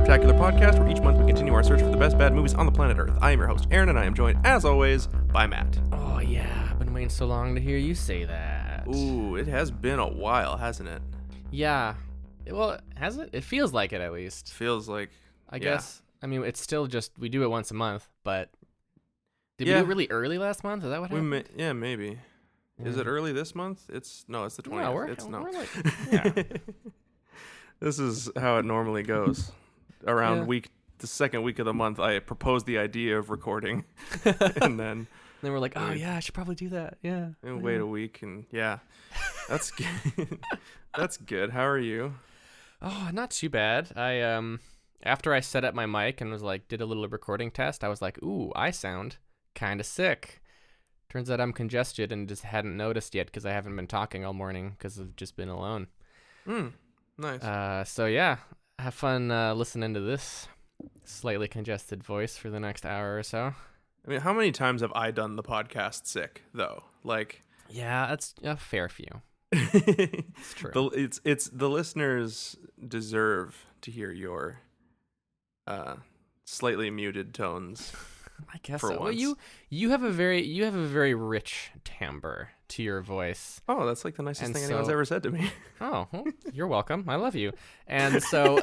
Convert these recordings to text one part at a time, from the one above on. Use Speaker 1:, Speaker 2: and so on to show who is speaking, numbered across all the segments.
Speaker 1: spectacular podcast where each month we continue our search for the best bad movies on the planet Earth. I am your host, Aaron, and I am joined, as always, by Matt.
Speaker 2: Oh, yeah. I've been waiting so long to hear you say that.
Speaker 1: Ooh, it has been a while, hasn't it?
Speaker 2: Yeah. Well, has it? It feels like it, at least.
Speaker 1: Feels like...
Speaker 2: I guess. I mean, it's still just... We do it once a month, but... Did we do it really early last month? Is that what happened?
Speaker 1: Yeah, maybe. Is it early this month? It's the 20th.
Speaker 2: No, we're like... Yeah.
Speaker 1: This is how it normally goes. Around the second week of the month, I propose the idea of recording, and then
Speaker 2: we're like, oh yeah, I should probably do that. Yeah.
Speaker 1: And wait a week, and that's good. That's good. How are you?
Speaker 2: Oh, not too bad. I after I set up my mic and was like, did a little recording test, I was like, ooh, I sound kind of sick. Turns out I'm congested and just hadn't noticed yet because I haven't been talking all morning because I've just been alone.
Speaker 1: Nice.
Speaker 2: So yeah, have fun listening to this slightly congested voice for the next hour or so.
Speaker 1: I mean, how many times have I done the podcast sick though? Like,
Speaker 2: yeah, that's a fair few. It's true.
Speaker 1: It's the listeners deserve to hear your slightly muted tones.
Speaker 2: I guess
Speaker 1: for
Speaker 2: so.
Speaker 1: Once.
Speaker 2: Well, you have a very rich timbre to your voice.
Speaker 1: Oh, that's like the nicest thing anyone's ever said to me.
Speaker 2: Oh, well, you're welcome. I love you. And so,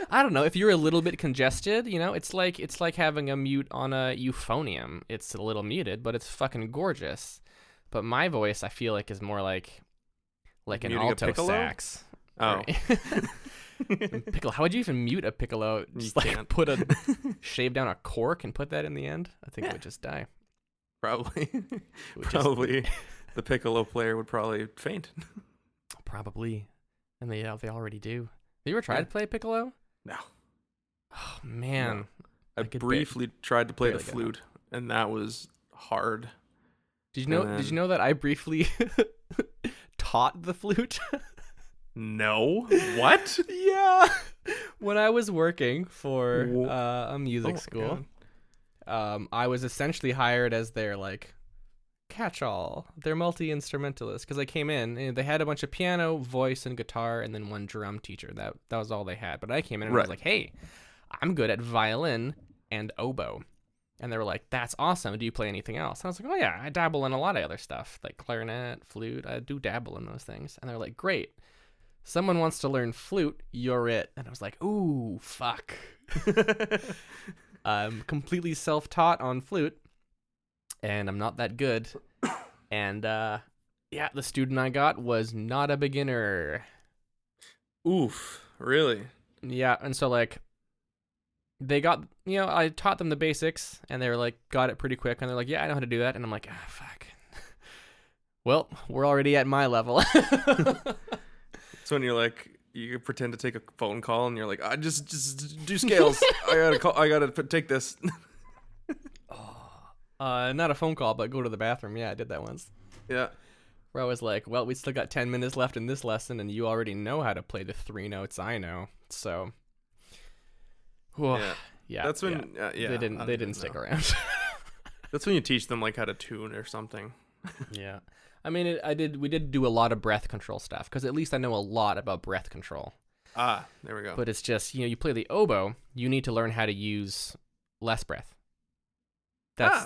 Speaker 2: I don't know, if you're a little bit congested, you know, it's like having a mute on a euphonium. It's a little muted, but it's fucking gorgeous. But my voice, I feel like, is more like an alto sax.
Speaker 1: Oh.
Speaker 2: Piccolo. How would you even mute a piccolo? Just like shave down a cork and put that in the end? I think it would just die.
Speaker 1: Probably.
Speaker 2: Probably.
Speaker 1: The piccolo player would probably faint.
Speaker 2: Probably. And they already do. Have you ever tried to play piccolo?
Speaker 1: No.
Speaker 2: Oh, man.
Speaker 1: No. I briefly tried to play the flute, and that was hard.
Speaker 2: Did you know that I briefly taught the flute?
Speaker 1: No. What?
Speaker 2: Yeah. When I was working for a music school, I was essentially hired as their catch-all, their multi-instrumentalist, because I came in and they had a bunch of piano, voice, and guitar, and then one drum teacher. That was all they had. But I came in and I was like, hey, I'm good at violin and oboe. And they were like, that's awesome. Do you play anything else? And I was like, oh yeah, I dabble in a lot of other stuff, like clarinet, flute. I do dabble in those things. And they're like, great. Someone wants to learn flute, you're it. And I was like, ooh, fuck. I'm completely self-taught on flute, and I'm not that good. And, the student I got was not a beginner.
Speaker 1: Oof, really?
Speaker 2: Yeah, and so, they got, I taught them the basics, and they were like, got it pretty quick, and they're like, yeah, I know how to do that. And I'm like, fuck. Well, we're already at my level.
Speaker 1: So when you're like, you pretend to take a phone call and you're like, I just do scales. I gotta take this.
Speaker 2: Not a phone call, but go to the bathroom. Yeah, I did that once.
Speaker 1: Yeah.
Speaker 2: Where I was like, well, we still got 10 minutes left in this lesson, and you already know how to play the 3 notes I know. So, yeah.
Speaker 1: That's when
Speaker 2: they didn't stick around.
Speaker 1: That's when you teach them how to tune or something.
Speaker 2: Yeah. I mean, we did do a lot of breath control stuff, because at least I know a lot about breath control.
Speaker 1: Ah, there we go.
Speaker 2: But it's just, you play the oboe, you need to learn how to use less breath.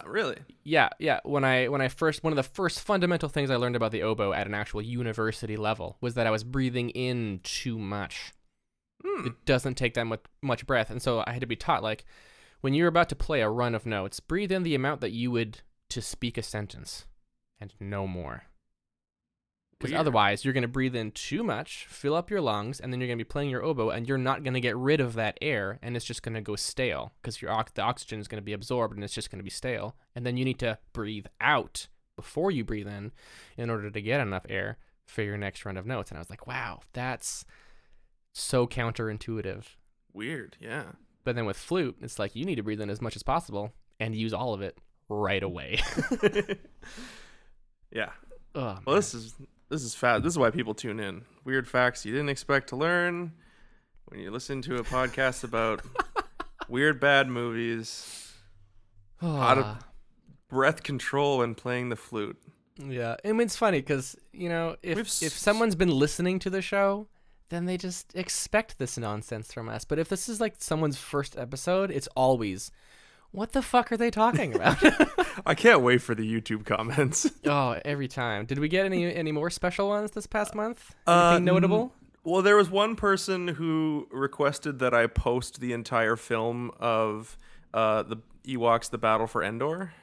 Speaker 1: Really?
Speaker 2: Yeah. One of the first fundamental things I learned about the oboe at an actual university level was that I was breathing in too much. It doesn't take that much breath. And so I had to be taught, when you're about to play a run of notes, breathe in the amount that you would to speak a sentence and no more. Because otherwise, you're going to breathe in too much, fill up your lungs, and then you're going to be playing your oboe, and you're not going to get rid of that air, and it's just going to go stale, because the oxygen is going to be absorbed, and it's just going to be stale. And then you need to breathe out before you breathe in order to get enough air for your next run of notes. And I was like, wow, that's so counterintuitive.
Speaker 1: Weird, yeah.
Speaker 2: But then with flute, it's like you need to breathe in as much as possible and use all of it right away.
Speaker 1: Yeah.
Speaker 2: Oh,
Speaker 1: well, this is fast. This is why people tune in. Weird facts you didn't expect to learn when you listen to a podcast about weird bad movies. How to breath control when playing the flute.
Speaker 2: Yeah, I mean, it's funny because if someone's been listening to the show, then they just expect this nonsense from us. But if this is like someone's first episode, it's always, what the fuck are they talking about?
Speaker 1: I can't wait for the YouTube comments.
Speaker 2: Oh, every time. Did we get any more special ones this past month? Anything notable?
Speaker 1: Well, there was one person who requested that I post the entire film of the Ewoks: The Battle for Endor.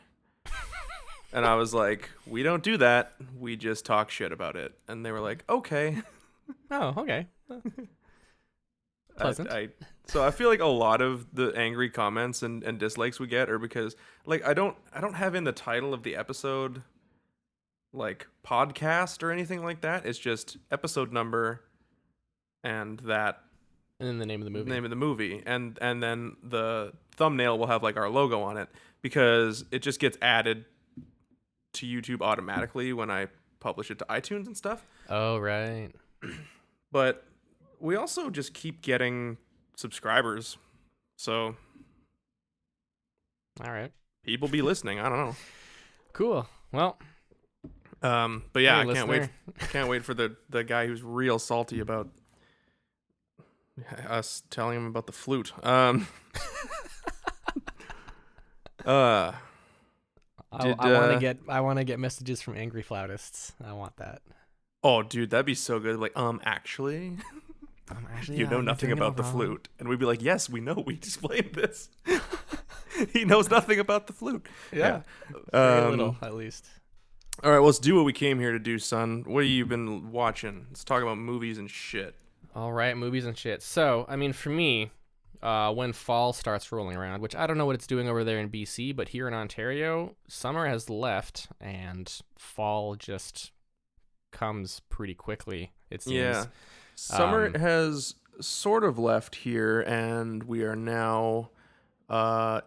Speaker 1: And I was like, we don't do that. We just talk shit about it. And they were like, okay.
Speaker 2: Oh, okay. Pleasant.
Speaker 1: So I feel like a lot of the angry comments and dislikes we get are because like I don't have in the title of the episode like podcast or anything like that. It's just episode number and that
Speaker 2: And then the name of the movie.
Speaker 1: name of the movie. And then the thumbnail will have like our logo on it because it just gets added to YouTube automatically when I publish it to iTunes and stuff.
Speaker 2: Oh, right.
Speaker 1: But we also just keep getting subscribers. So
Speaker 2: All right.
Speaker 1: people be listening. I don't know.
Speaker 2: Cool. Well,
Speaker 1: But yeah,
Speaker 2: hey,
Speaker 1: I can't wait.
Speaker 2: listener.
Speaker 1: Can't wait for the guy who's real salty about us telling him about the flute.
Speaker 2: I want to get messages from angry flautists. I want that.
Speaker 1: Oh, dude, that'd be so good. Like, actually,
Speaker 2: Actually,
Speaker 1: you
Speaker 2: yeah,
Speaker 1: know
Speaker 2: you're
Speaker 1: nothing
Speaker 2: doing it
Speaker 1: about the
Speaker 2: wrong.
Speaker 1: flute, and we'd be like, yes, we know. We explained this. He knows nothing about the flute.
Speaker 2: Yeah.
Speaker 1: Yeah.
Speaker 2: Very little, at least.
Speaker 1: All right, well, let's do what we came here to do, son. What have you been watching? Let's talk about movies and shit.
Speaker 2: All right, movies and shit. So, I mean, for me, when fall starts rolling around, which I don't know what it's doing over there in BC, but here in Ontario, summer has left and fall just comes pretty quickly, it seems.
Speaker 1: Yeah. Summer has sort of left here, and we are now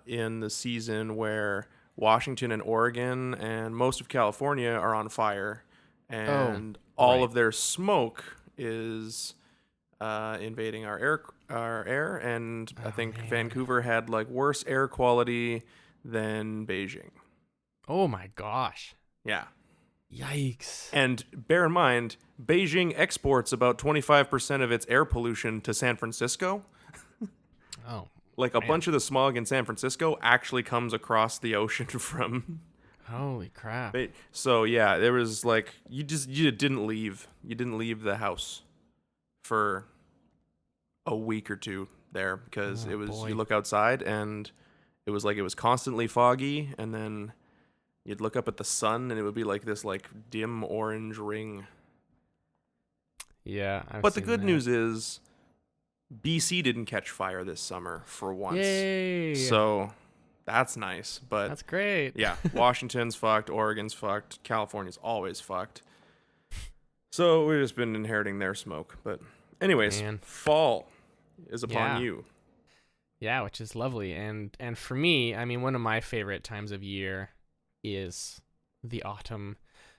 Speaker 1: in the season where Washington and Oregon and most of California are on fire, and all
Speaker 2: right.
Speaker 1: of their smoke is invading our air, and I think
Speaker 2: man.
Speaker 1: Vancouver had like worse air quality than Beijing.
Speaker 2: Oh my gosh.
Speaker 1: Yeah.
Speaker 2: Yikes.
Speaker 1: And bear in mind, Beijing exports about 25% of its air pollution to San Francisco.
Speaker 2: Oh.
Speaker 1: Like a
Speaker 2: Man.
Speaker 1: bunch of the smog in San Francisco actually comes across the ocean from.
Speaker 2: Holy crap.
Speaker 1: So yeah, there was like you didn't leave. You didn't leave the house for a week or two there because
Speaker 2: Oh,
Speaker 1: it was
Speaker 2: boy.
Speaker 1: you look outside and it was constantly foggy, and then you'd look up at the sun and it would be like this like dim orange ring.
Speaker 2: Yeah.
Speaker 1: But the good news is BC didn't catch fire this summer for once.
Speaker 2: Yay.
Speaker 1: So that's nice. But
Speaker 2: That's great.
Speaker 1: yeah, Washington's fucked, Oregon's fucked, California's always fucked. So we've just been inheriting their smoke. But anyways,
Speaker 2: Man.
Speaker 1: fall is upon
Speaker 2: Yeah.
Speaker 1: you.
Speaker 2: Yeah, which is lovely. And for me, I mean, one of my favorite times of year is the autumn,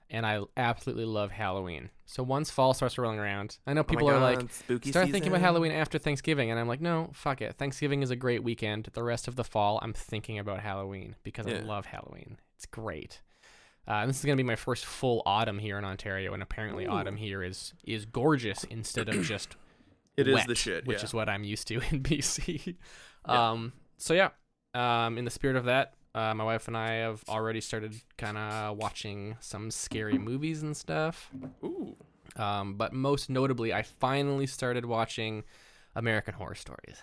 Speaker 2: and I absolutely love Halloween. So once fall starts rolling around, I know people are like,
Speaker 1: spooky
Speaker 2: start thinking about Halloween after Thanksgiving, and I'm like, no, fuck it. Thanksgiving is a great weekend. The rest of the fall, I'm thinking about Halloween because I
Speaker 1: Yeah.
Speaker 2: love Halloween. It's great. And this is gonna be my first full autumn here in Ontario, and apparently autumn here is gorgeous instead of just
Speaker 1: It is
Speaker 2: wet,
Speaker 1: the shit,
Speaker 2: which
Speaker 1: yeah.
Speaker 2: is what I'm used to in BC.
Speaker 1: Yeah.
Speaker 2: So yeah, in the spirit of that, my wife and I have already started kind of watching some scary movies and stuff.
Speaker 1: Ooh.
Speaker 2: But most notably, I finally started watching American Horror Stories.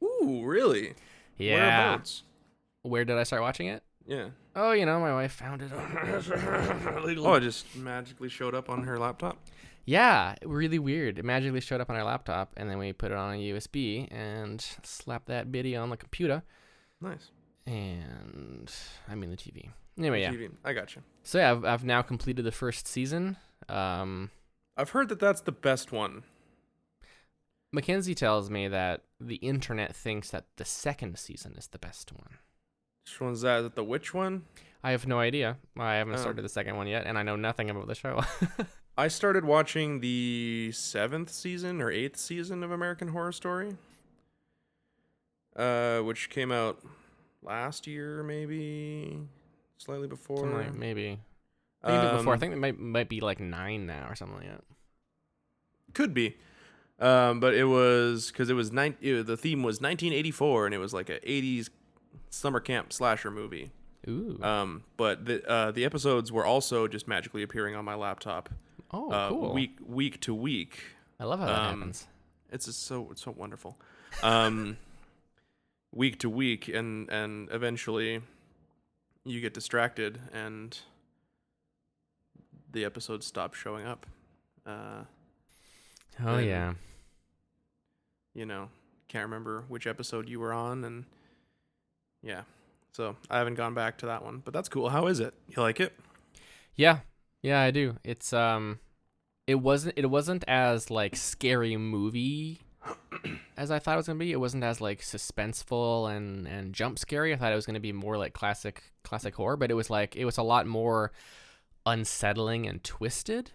Speaker 1: Ooh, really?
Speaker 2: Yeah.
Speaker 1: Whereabouts?
Speaker 2: Where did I start watching it?
Speaker 1: Yeah.
Speaker 2: Oh, my wife found it on
Speaker 1: Oh, it just magically showed up on her laptop.
Speaker 2: Yeah, really weird. It magically showed up on our laptop, and then we put it on a USB and slapped that bitty on the computer.
Speaker 1: Nice.
Speaker 2: And I mean the TV. Anyway, yeah.
Speaker 1: TV. I gotcha.
Speaker 2: So yeah, I've now completed the first season.
Speaker 1: I've heard that that's the best one.
Speaker 2: Mackenzie tells me that the internet thinks that the second season is the best one.
Speaker 1: Which one's that? Is it the witch one?
Speaker 2: I have no idea. I haven't
Speaker 1: Oh.
Speaker 2: started the second one yet, and I know nothing about the show.
Speaker 1: I started watching the 7th season or 8th season of American Horror Story, which came out last year, maybe slightly before.
Speaker 2: Something like maybe before. I think it might be like 9 now or something like that.
Speaker 1: Could be. But it was because the theme was 1984, and it was like a 80s summer camp slasher movie.
Speaker 2: Ooh.
Speaker 1: But the episodes were also just magically appearing on my laptop.
Speaker 2: Oh, cool.
Speaker 1: Week to week.
Speaker 2: I love how that happens.
Speaker 1: It's just so wonderful. Week to week, and eventually you get distracted and the episodes stop showing up.
Speaker 2: Oh yeah.
Speaker 1: You know, can't remember which episode you were on, and yeah. So I haven't gone back to that one, but that's cool. How is it? You like it?
Speaker 2: Yeah, I do. It's it wasn't as like scary movie as I thought it was gonna be. It wasn't as like suspenseful and jump scary. I thought it was gonna be more like classic horror, but it was a lot more unsettling and twisted.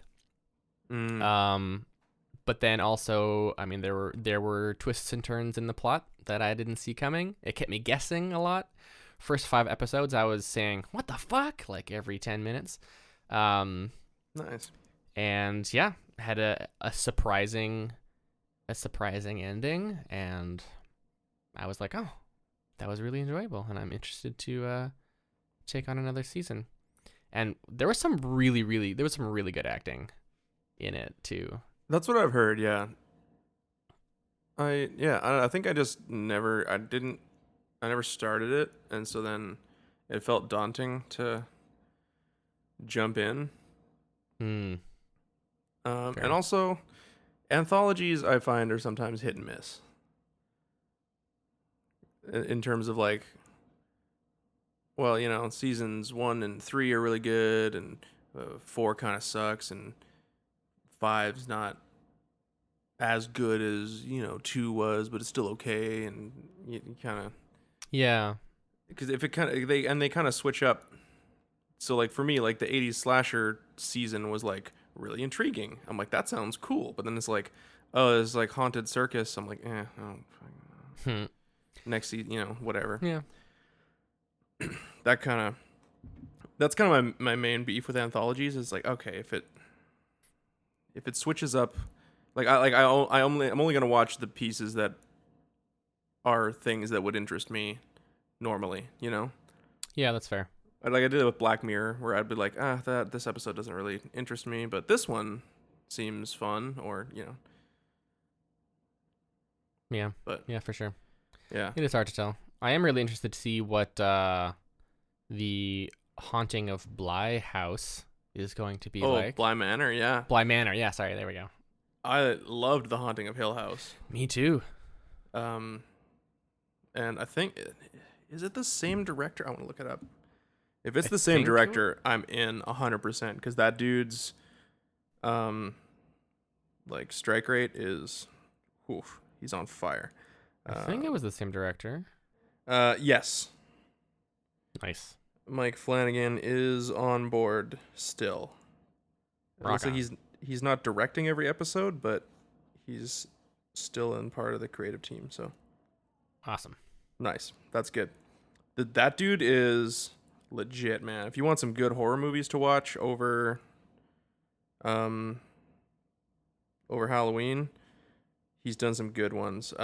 Speaker 2: But then also, I mean, there were twists and turns in the plot that I didn't see coming. It kept me guessing a lot. First 5 episodes, I was saying, "What the fuck?" like every 10 minutes.
Speaker 1: Nice.
Speaker 2: And yeah, had a surprising ending, and I was like, "Oh, that was really enjoyable," and I'm interested to take on another season. And there was some really good acting in it too.
Speaker 1: That's what I've heard. Yeah. I think I just never started it, and so then it felt daunting to jump in. And also anthologies I find are sometimes hit and miss in terms of like, well, you know, seasons 1 and 3 are really good, and 4 kind of sucks, and 5's not as good as, you know, 2 was, but it's still okay, and you kind of,
Speaker 2: yeah,
Speaker 1: because if it kind of they kind of switch up. So like for me, like the 80s slasher season was like really intriguing. I'm like, that sounds cool, but then it's like, oh, it's like Haunted Circus. I'm like, next season, you know, whatever.
Speaker 2: Yeah.
Speaker 1: That's kind of my main beef with anthologies is like, okay, if it switches up, I'm only gonna watch the pieces that are things that would interest me normally, you know.
Speaker 2: Yeah, that's fair.
Speaker 1: Like I did it with Black Mirror, where I'd be like, this episode doesn't really interest me, but this one seems fun, or you know.
Speaker 2: Yeah,
Speaker 1: but
Speaker 2: yeah, for sure.
Speaker 1: Yeah,
Speaker 2: it is hard to tell. I am really interested to see what the Haunting of Bly House is going to be like.
Speaker 1: Bly Manor, yeah.
Speaker 2: Bly Manor, yeah. Sorry, there we go.
Speaker 1: I loved The Haunting of Hill House.
Speaker 2: Me too.
Speaker 1: And I think is it the same director? I want to look it up. If it's the same director, I'm in 100% because that dude's like strike rate is, he's on fire.
Speaker 2: I think it was the same director.
Speaker 1: Yes.
Speaker 2: Nice.
Speaker 1: Mike Flanagan is on board still. It looks like he's not directing every episode, but he's still in part of the creative team. So
Speaker 2: awesome.
Speaker 1: Nice. That's good. That dude is legit, man. If you want some good horror movies to watch over Halloween, he's done some good ones. He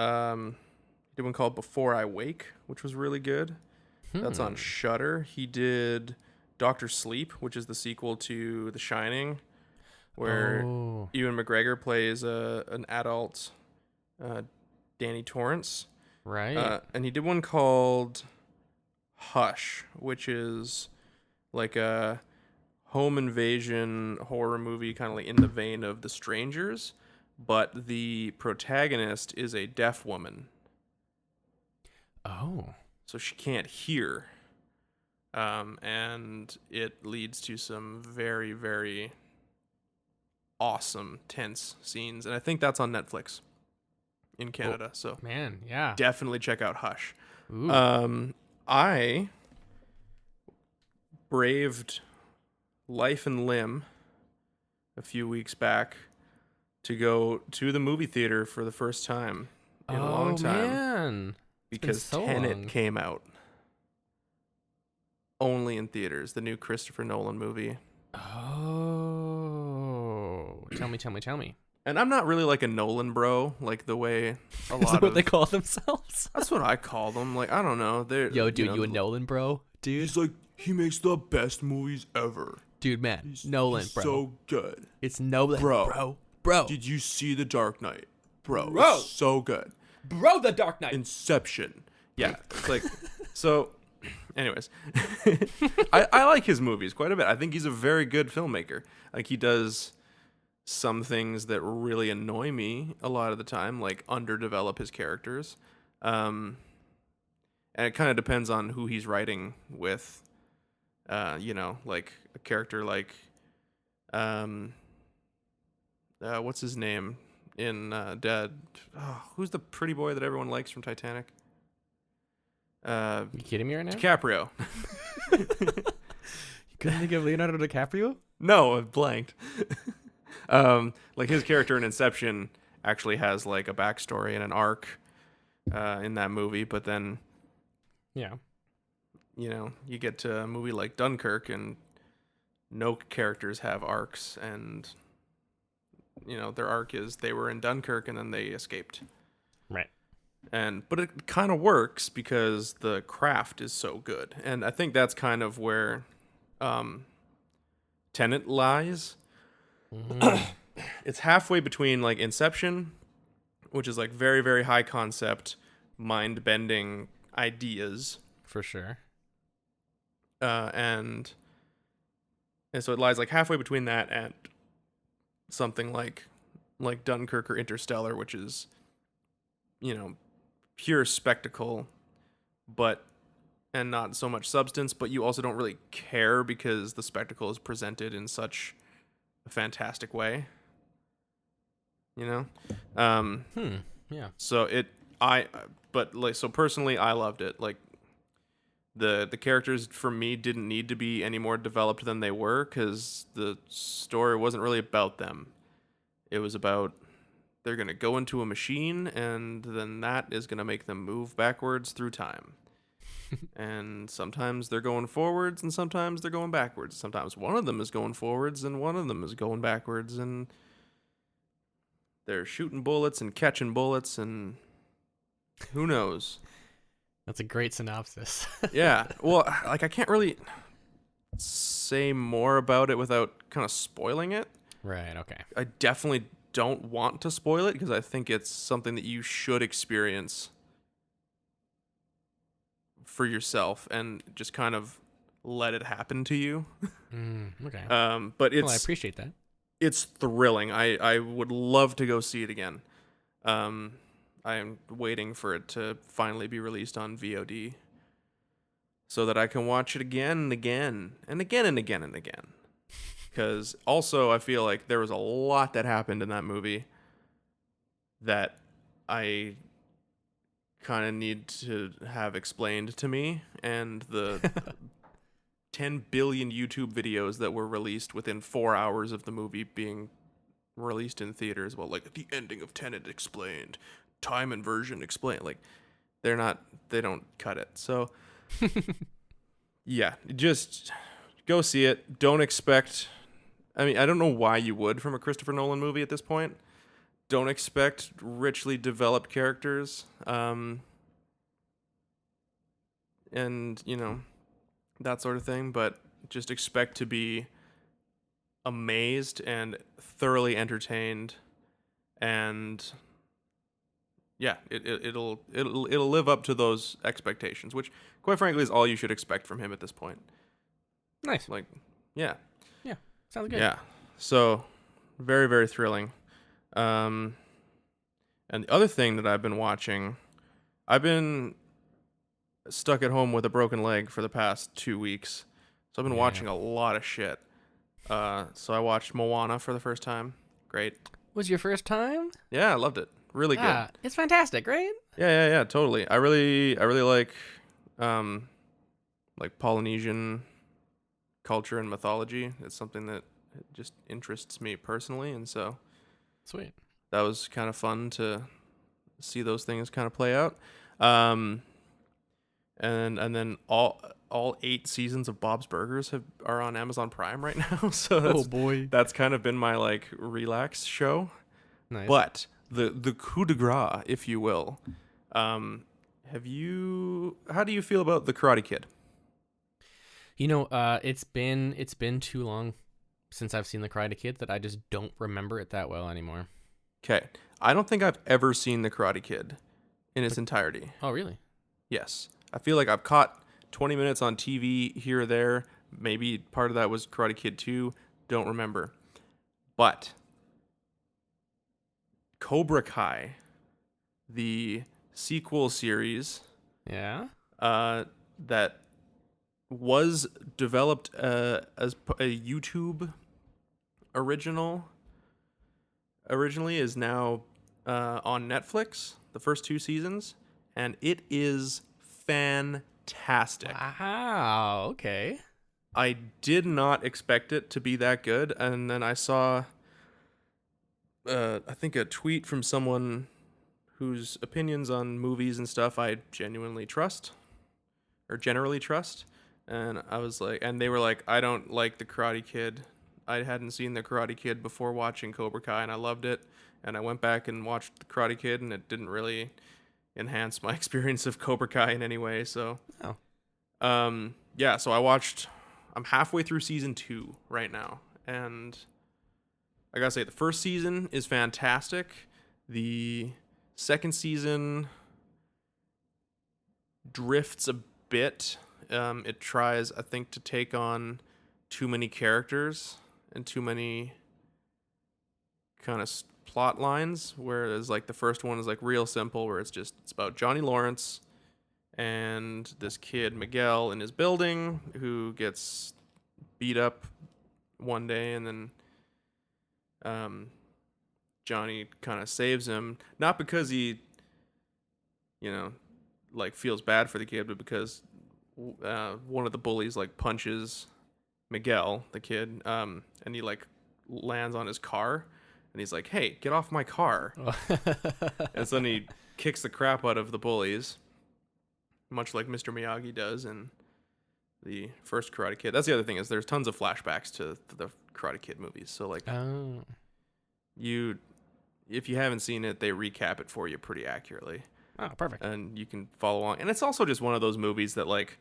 Speaker 1: did one called Before I Wake, which was really good. That's on Shudder. He did Doctor Sleep, which is the sequel to The Shining, where Ewan McGregor plays an adult Danny Torrance.
Speaker 2: Right.
Speaker 1: And he did one called Hush, which is like a home invasion horror movie, kind of like in the vein of The Strangers, but the protagonist is a deaf woman.
Speaker 2: Oh.
Speaker 1: So she can't hear. And it leads to some very, very awesome, tense scenes. And I think that's on Netflix in Canada. So
Speaker 2: man, yeah.
Speaker 1: Definitely check out Hush.
Speaker 2: Ooh.
Speaker 1: I braved life and limb a few weeks back to go to the movie theater for the first time in a long time.
Speaker 2: Man.
Speaker 1: Because Tenet came out. Only in theaters, the new Christopher Nolan movie.
Speaker 2: Oh. Tell me.
Speaker 1: And I'm not really like a Nolan bro, like the way a
Speaker 2: Is that
Speaker 1: lot
Speaker 2: what
Speaker 1: of
Speaker 2: they call themselves?
Speaker 1: that's what I call them. Like I don't know. They're
Speaker 2: Yo, dude, you a Nolan bro? Dude,
Speaker 1: He's like he makes the best movies ever.
Speaker 2: dude, man, Nolan,
Speaker 1: He's
Speaker 2: bro.
Speaker 1: so good.
Speaker 2: It's Nolan,
Speaker 1: Bro.
Speaker 2: bro.
Speaker 1: Did you see The Dark Knight? Bro,
Speaker 2: Bro.
Speaker 1: it's so good.
Speaker 2: Bro, The Dark Knight.
Speaker 1: Inception. Yeah. It's like so anyways. I like his movies quite a bit. I think he's a very good filmmaker. Like he does some things that really annoy me a lot of the time, like underdevelop his characters. And it kind of depends on who he's writing with. Like a character like what's his name in Dead? Oh, who's the pretty boy that everyone likes from Titanic?
Speaker 2: You kidding me right now?
Speaker 1: DiCaprio.
Speaker 2: You couldn't think of Leonardo DiCaprio?
Speaker 1: No, I blanked. Like his character in Inception actually has like a backstory and an arc in that movie, but then
Speaker 2: Yeah.
Speaker 1: you get to a movie like Dunkirk and no characters have arcs, and their arc is they were in Dunkirk and then they escaped.
Speaker 2: Right.
Speaker 1: But it kind of works because the craft is so good. And I think that's kind of where Tenet lies. It's halfway between like Inception, which is like very, very high concept, mind-bending ideas.
Speaker 2: For sure.
Speaker 1: And so it lies like halfway between that and something like Dunkirk or Interstellar, which is, pure spectacle, and not so much substance, but you also don't really care because the spectacle is presented in such a fantastic way.
Speaker 2: Yeah.
Speaker 1: So personally, I loved it. Like the characters for me didn't need to be any more developed than they were because the story wasn't really about them. It was about they're going to go into a machine and then that is going to make them move backwards through time. And sometimes they're going forwards and sometimes they're going backwards. Sometimes one of them is going forwards and one of them is going backwards, and they're shooting bullets and catching bullets and who knows.
Speaker 2: That's a great synopsis.
Speaker 1: Yeah. Well, like I can't really say more about it without kind of spoiling it.
Speaker 2: Right, okay.
Speaker 1: I definitely don't want to spoil it because I think it's something that you should experience for yourself and just kind of let it happen to you.
Speaker 2: Okay.
Speaker 1: But
Speaker 2: I appreciate that.
Speaker 1: It's thrilling. I would love to go see it again. I am waiting for it to finally be released on VOD so that I can watch it again and again and again and again and again. Because also I feel like there was a lot that happened in that movie that I kind of need to have explained to me, and the 10 billion YouTube videos that were released within 4 hours of the movie being released in theaters. Well, like the ending of Tenet explained, time inversion explained. Like they don't cut it. So yeah, just go see it. Don't expect, I mean, I don't know why you would from a Christopher Nolan movie at this point. Don't expect richly developed characters. And, that sort of thing. But just expect to be amazed and thoroughly entertained. And yeah, it'll live up to those expectations, which quite frankly is all you should expect from him at this point.
Speaker 2: Nice.
Speaker 1: Like, yeah.
Speaker 2: Yeah, sounds good.
Speaker 1: Yeah. So, very, very thrilling. And the other thing that I've been watching, I've been stuck at home with a broken leg for the past 2 weeks. So I've been watching a lot of shit. So I watched Moana for the first time. Great.
Speaker 2: Was your first time?
Speaker 1: Yeah, I loved it. Really good.
Speaker 2: It's fantastic, right?
Speaker 1: Yeah, totally. I really like Polynesian culture and mythology. It's something that just interests me personally, and so
Speaker 2: Sweet.
Speaker 1: that was kind of fun to see those things kind of play out. And then all 8 seasons of Bob's Burgers are on Amazon Prime right now. So
Speaker 2: Oh boy.
Speaker 1: that's kind of been my like relax show.
Speaker 2: Nice.
Speaker 1: But the coup de grace, if you will. How do you feel about the Karate Kid?
Speaker 2: It's been too long since I've seen the Karate Kid that I just don't remember it that well anymore.
Speaker 1: Okay. I don't think I've ever seen the Karate Kid in its entirety.
Speaker 2: Oh, really?
Speaker 1: Yes. I feel like I've caught 20 minutes on TV here or there. Maybe part of that was Karate Kid 2. Don't remember. But Cobra Kai, the sequel series,
Speaker 2: Yeah.
Speaker 1: that was developed as a YouTube originally, is now on Netflix, the first 2 seasons, and it is fantastic.
Speaker 2: Wow. Okay.
Speaker 1: I did not expect it to be that good, and then I saw I think a tweet from someone whose opinions on movies and stuff I generally trust, and I was like, and they were like, I don't like the Karate Kid. I hadn't seen the Karate Kid before watching Cobra Kai, and I loved it. And I went back and watched the Karate Kid, and it didn't really enhance my experience of Cobra Kai in any way. So, yeah. So I'm halfway through season 2 right now, and I gotta say, the first season is fantastic. The second season drifts a bit. It tries, I think, to take on too many characters and too many kind of plot lines, whereas like the first one is like real simple, where it's about Johnny Lawrence and this kid Miguel in his building who gets beat up one day, and then Johnny kind of saves him, not because he like feels bad for the kid, but because one of the bullies like punches Miguel, the kid, and he like lands on his car, and he's like, "Hey, get off my car!" And so then he kicks the crap out of the bullies, much like Mr. Miyagi does in the first Karate Kid. That's the other thing, is there's tons of flashbacks to the Karate Kid movies. So like, if you haven't seen it, they recap it for you pretty accurately.
Speaker 2: Oh, perfect.
Speaker 1: And you can follow along. And it's also just one of those movies that like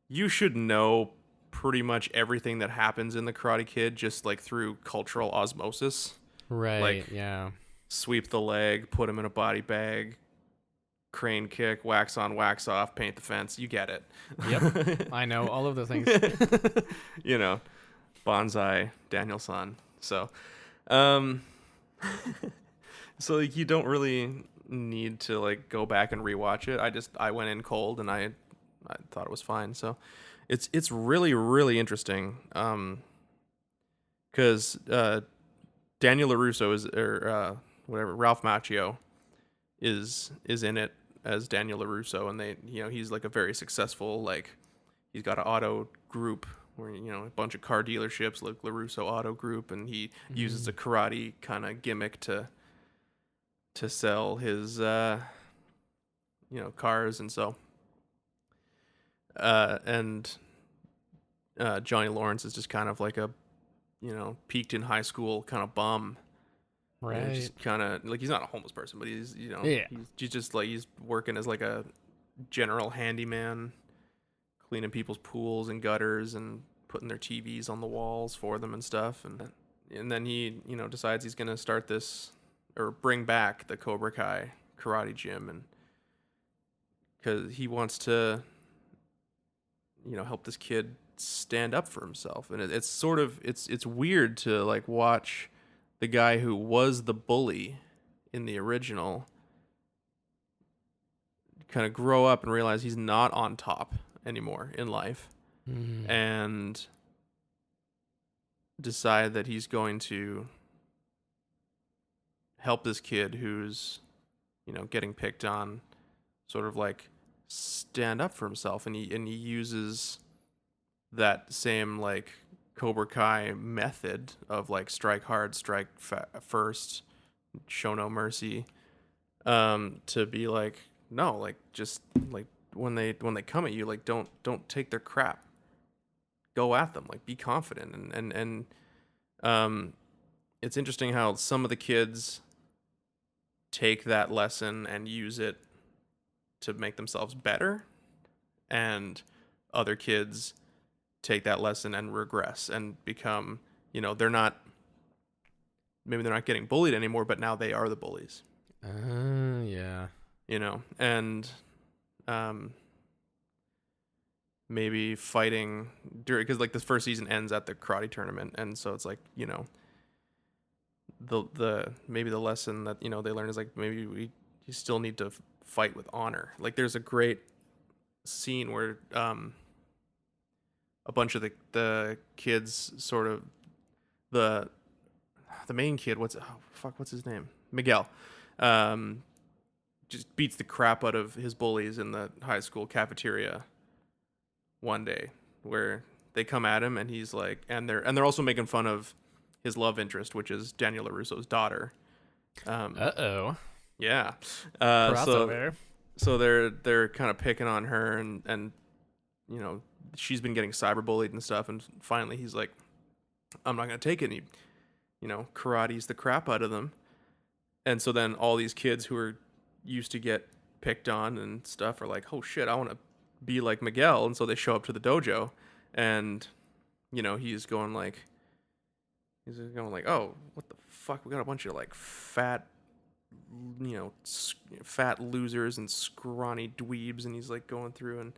Speaker 1: you should know pretty much everything that happens in the Karate Kid just like through cultural osmosis.
Speaker 2: Right.
Speaker 1: Like,
Speaker 2: yeah.
Speaker 1: Sweep the leg, put him in a body bag, crane kick, wax on, wax off, paint the fence. You get it.
Speaker 2: Yep. I know all of the things.
Speaker 1: Bonsai, Daniel-san. So, so like, you don't really need to like go back and rewatch it. I went in cold, and I thought it was fine. So it's really, really interesting. Because Daniel LaRusso Ralph Macchio is in it as Daniel LaRusso, and he's like a very successful, like, he's got an auto group where a bunch of car dealerships, like LaRusso Auto Group, and he uses a karate kind of gimmick to sell his cars, and so and Johnny Lawrence is just kind of like a peaked in high school kind of bum.
Speaker 2: Right.
Speaker 1: Just kind of like, he's not a homeless person, but he's
Speaker 2: Yeah.
Speaker 1: he's just like, he's working as like a general handyman, cleaning people's pools and gutters and putting their TVs on the walls for them and stuff. And then he decides he's gonna start this, or bring back the Cobra Kai karate gym, and because he wants to help this kid stand up for himself. And it's sort of it's weird to like watch the guy who was the bully in the original kind of grow up and realize he's not on top anymore in life, and decide that he's going to help this kid who's getting picked on, sort of like stand up for himself. And he uses that same like Cobra Kai method of like strike hard, strike first, show no mercy, to be like, no, like, just like when they come at you, like, don't take their crap, go at them, like, be confident. And it's interesting how some of the kids take that lesson and use it to make themselves better, and other kids take that lesson and regress and become, they're not getting bullied anymore, but now they are the bullies.
Speaker 2: Yeah.
Speaker 1: And maybe fighting during, because like this first season ends at the karate tournament, and so it's like, the maybe the lesson that they learn is like, maybe you still need to fight with honor. Like there's a great scene where a bunch of the kids, sort of the main kid, what's his name, Miguel, just beats the crap out of his bullies in the high school cafeteria one day, where they come at him, and he's like, and they're also making fun of his love interest, which is Daniel LaRusso's daughter. Yeah.
Speaker 2: Crossover.
Speaker 1: So they're kind of picking on her, and she's been getting cyberbullied and stuff, and finally he's like, I'm not gonna take it. And he, karate's the crap out of them. And so then all these kids who are used to get picked on and stuff are like, oh shit, I want to be like Miguel. And so they show up to the dojo, and he's going like, oh, what the fuck, we got a bunch of like fat losers and scrawny dweebs. And he's like going through, and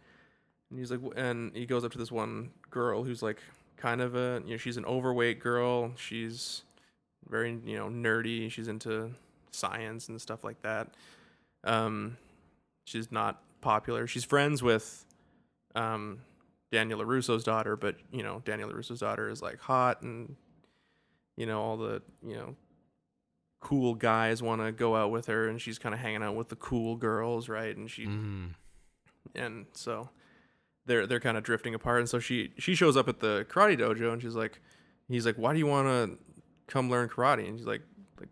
Speaker 1: he's like, and he goes up to this one girl who's like kind of she's an overweight girl. She's very, nerdy. She's into science and stuff like that. She's not popular. She's friends with Daniel LaRusso's daughter, but Daniel LaRusso's daughter is like hot, and all the cool guys want to go out with her, and she's kind of hanging out with the cool girls, right? And and so they're kind of drifting apart. And so she shows up at the karate dojo, and he's like, why do you want to come learn karate? And she's like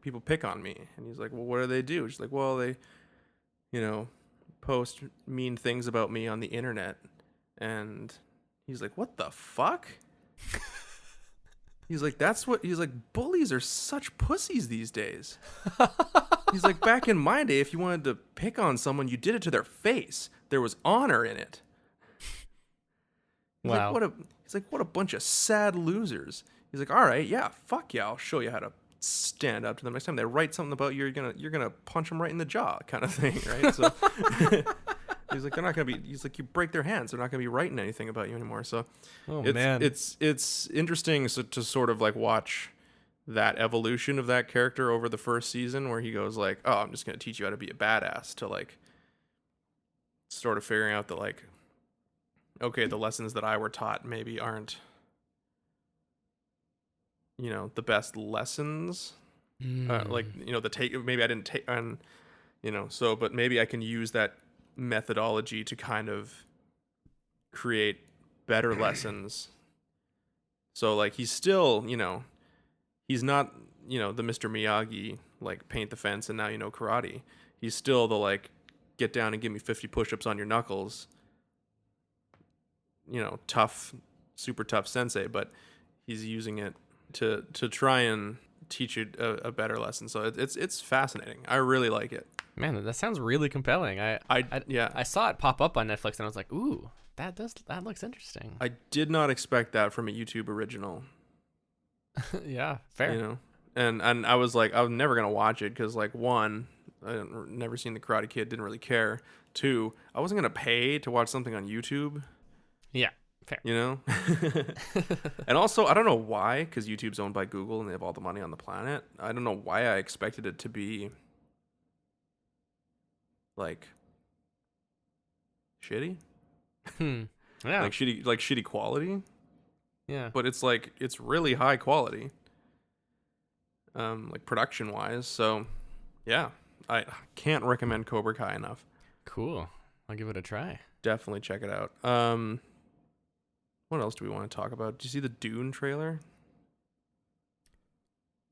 Speaker 1: people pick on me. And he's like, well, what do they do? She's like, well, they post mean things about me on the internet. And he's like, what the fuck? He's like, bullies are such pussies these days. He's like, back in my day, if you wanted to pick on someone, you did it to their face. There was honor in it. He's
Speaker 2: wow.
Speaker 1: Like, what a bunch of sad losers. He's like, all right, yeah, fuck yeah, I'll show you how to stand up to them. Next time they write something about you, you're gonna punch them right in the jaw, kind of thing, right? So he's like, they're not gonna be. He's like, you break their hands, they're not gonna be writing anything about you anymore. So, it's interesting to sort of like watch that evolution of that character over the first season, where he goes like, oh, I'm just gonna teach you how to be a badass, to like sort of figuring out that like, okay, the lessons that I were taught maybe aren't the best lessons. Like maybe I didn't take on so, but maybe I can use that methodology to kind of create better lessons. So like he's still he's not the Mr. Miyagi, like paint the fence and now karate. He's still the like, get down and give me 50 push-ups on your knuckles, tough, super tough sensei, but he's using it to try and teach you a better lesson. So it's fascinating. I really like it.
Speaker 2: Man, that sounds really compelling. I saw it pop up on Netflix, and I was like, ooh, that looks interesting.
Speaker 1: I did not expect that from a YouTube original.
Speaker 2: Yeah, fair.
Speaker 1: And I was like, I was never gonna watch it because like, one, I never seen the Karate Kid, didn't really care. Two, I wasn't gonna pay to watch something on YouTube.
Speaker 2: Yeah. Fair.
Speaker 1: And also, I don't know why, because YouTube's owned by Google and they have all the money on the planet. I don't know why I expected it to be like shitty.
Speaker 2: Yeah.
Speaker 1: like shitty quality.
Speaker 2: Yeah.
Speaker 1: But it's like, it's really high quality. Like production wise. So yeah, I can't recommend Cobra Kai enough.
Speaker 2: Cool. I'll give it a try.
Speaker 1: Definitely check it out. What else do we want to talk about? Did you see the Dune trailer?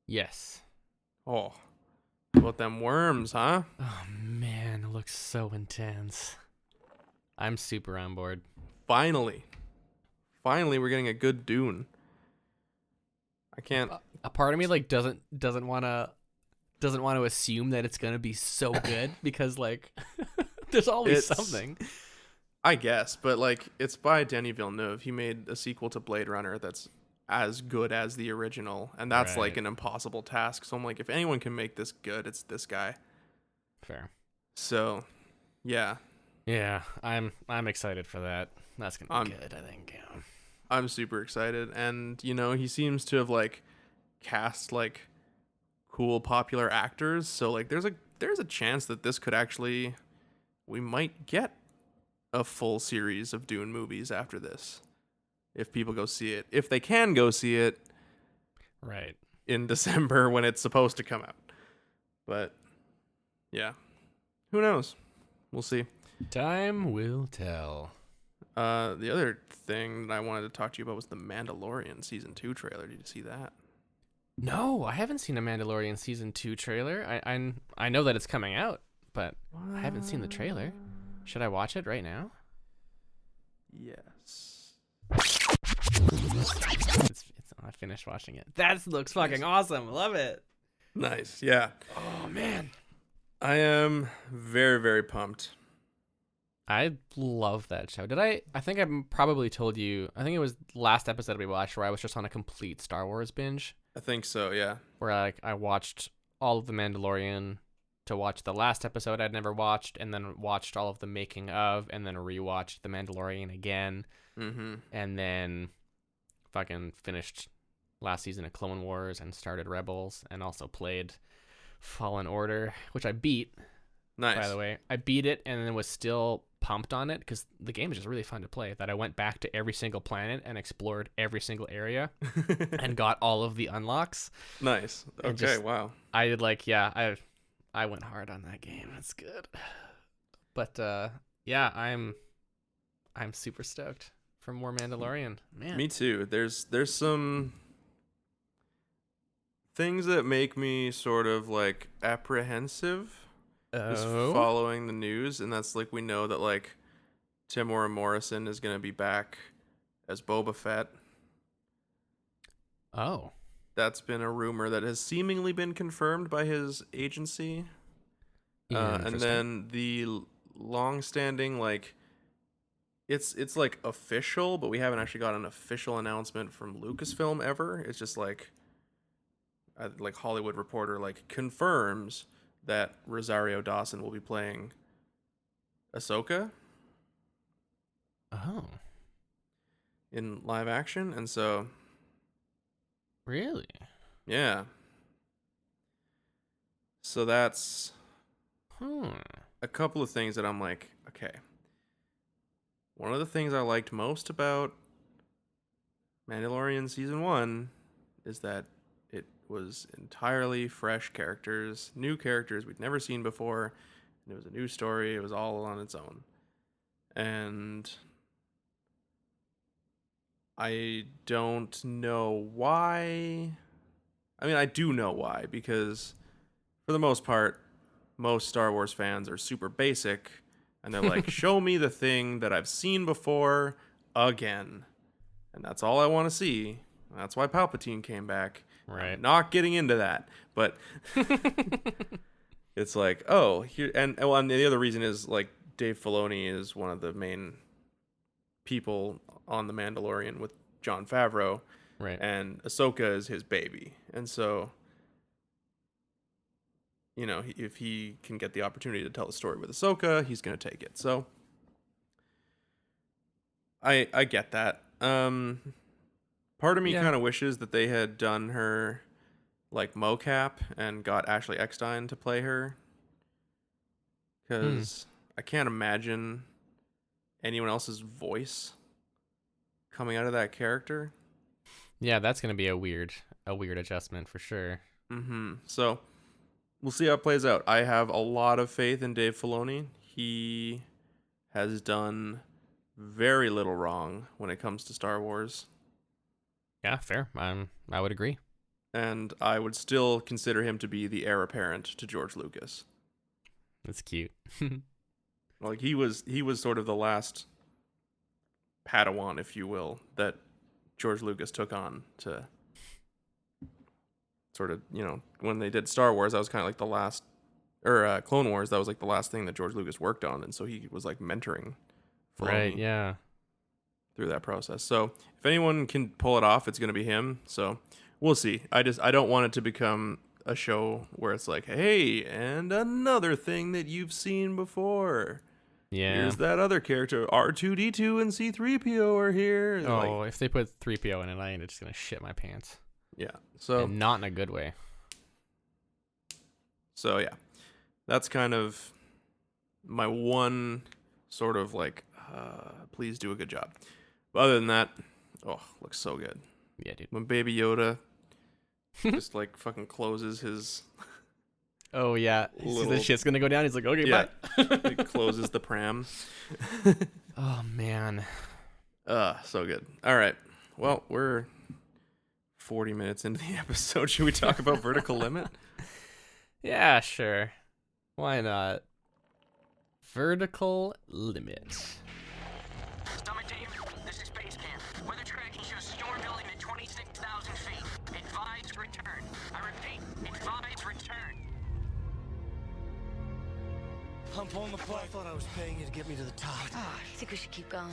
Speaker 2: Yes.
Speaker 1: Oh, about them worms, huh?
Speaker 2: Oh man, it looks so intense. I'm super on board.
Speaker 1: Finally, we're getting a good Dune. I can't.
Speaker 2: A part of me like doesn't want to doesn't want to assume that it's going to be so good because, like, there's always something.
Speaker 1: I guess, but, like, it's by Denis Villeneuve. He made a sequel to Blade Runner that's as good as the original, and that's, like, an impossible task. So I'm like, if anyone can make this good, it's this guy.
Speaker 2: Fair.
Speaker 1: So, yeah.
Speaker 2: Yeah, I'm excited for that. That's going to be good, I think. Yeah.
Speaker 1: I'm super excited, and, you know, he seems to have, like, cast, like, cool popular actors, so, like, there's a chance that this could actually, we might get a full series of Dune movies after this, if people go see it, if they can go see it
Speaker 2: right
Speaker 1: in December when it's supposed to come out. But yeah, who knows, we'll see.
Speaker 2: Time will tell.
Speaker 1: The other thing that I wanted to talk to you about was the Mandalorian season 2 trailer. Did you see that?
Speaker 2: No, I haven't seen a Mandalorian season 2 trailer. I know that it's coming out, but I haven't seen the trailer. Should I watch it right now?
Speaker 1: Yes.
Speaker 2: I finished watching it. That looks fucking awesome. Love it.
Speaker 1: Nice. Yeah.
Speaker 2: Oh man,
Speaker 1: I am very, very pumped.
Speaker 2: I love that show. I think I probably told you. I think it was last episode we watched where I was just on a complete Star Wars binge.
Speaker 1: I think so. Yeah.
Speaker 2: Where I watched all of the Mandalorian to watch the last episode I'd never watched, and then watched all of the making of, and then rewatched the Mandalorian again, and then fucking finished last season of Clone Wars and started Rebels, and also played Fallen Order, which I beat.
Speaker 1: Nice.
Speaker 2: By the way, I beat it and then was still pumped on it because the game is just really fun to play. That I went back to every single planet and explored every single area and got all of the unlocks.
Speaker 1: Nice. Okay. Wow.
Speaker 2: I did I went hard on that game. It's good. But yeah, I'm super stoked for more Mandalorian. Man.
Speaker 1: Me too. There's some things that make me sort of like apprehensive just following the news, and that's like we know that like Temuera Morrison is going to be back as Boba Fett.
Speaker 2: Oh.
Speaker 1: That's been a rumor that has seemingly been confirmed by his agency. And then the long-standing, like, it's like official, but we haven't actually got an official announcement from Lucasfilm ever. It's just like Hollywood Reporter like confirms that Rosario Dawson will be playing Ahsoka.
Speaker 2: Oh.
Speaker 1: In live action, and so.
Speaker 2: Really?
Speaker 1: Yeah. So that's a couple of things that I'm like, okay. One of the things I liked most about Mandalorian Season 1 is that it was entirely fresh characters, new characters we'd never seen before, and it was a new story. It was all on its own. And I don't know why. I mean, I do know why, because for the most part, most Star Wars fans are super basic, and they're like, show me the thing that I've seen before again. And that's all I want to see. That's why Palpatine came back.
Speaker 2: Right.
Speaker 1: I'm not getting into that, but it's like, oh, here, and the other reason is like Dave Filoni is one of the main people on The Mandalorian with Jon Favreau,
Speaker 2: right?
Speaker 1: And Ahsoka is his baby, and so, you know, if he can get the opportunity to tell a story with Ahsoka, he's going to take it. So I get that. Part of me kind of wishes that they had done her like mocap and got Ashley Eckstein to play her, because I can't imagine anyone else's voice coming out of that character.
Speaker 2: Yeah, that's gonna be a weird adjustment for sure.
Speaker 1: So we'll see how it plays out. I have a lot of faith in Dave Filoni. He has done very little wrong when it comes to Star Wars.
Speaker 2: Yeah, fair. I would agree.
Speaker 1: And I would still consider him to be the heir apparent to George Lucas.
Speaker 2: That's cute.
Speaker 1: Like he was sort of the last Padawan, if you will, that George Lucas took on to sort of, when they did Star Wars, that was kind of like the last, or Clone Wars, that was like the last thing that George Lucas worked on, and so he was like mentoring Filoni
Speaker 2: Yeah.
Speaker 1: through that process. So if anyone can pull it off, it's going to be him. So we'll see. I don't want it to become a show where it's like, hey, and another thing that you've seen before.
Speaker 2: Yeah.
Speaker 1: Here's that other character. R2D2 and C3PO are here.
Speaker 2: Oh, if they put 3PO in it, I ain't just going to shit my pants.
Speaker 1: Yeah. So
Speaker 2: And not in a good way.
Speaker 1: So yeah, that's kind of my one sort of like, please do a good job. But other than that, looks so good.
Speaker 2: Yeah, dude.
Speaker 1: When Baby Yoda just like fucking closes his.
Speaker 2: Oh yeah, the shit's gonna go down. He's like, okay,
Speaker 1: yeah,
Speaker 2: bye.
Speaker 1: he closes the pram.
Speaker 2: Oh man.
Speaker 1: So good. All right. Well, we're 40 minutes into the episode. Should we talk about Vertical Limit?
Speaker 2: Yeah, sure. Why not? Vertical Limit.
Speaker 3: Stomach team, this is base camp. Weather tracking shows storm building at 26,000 feet. Advise return. I repeat, advise return.
Speaker 4: I'm pulling the plug. I thought I was paying you to get me to the top.
Speaker 5: I think we should keep going.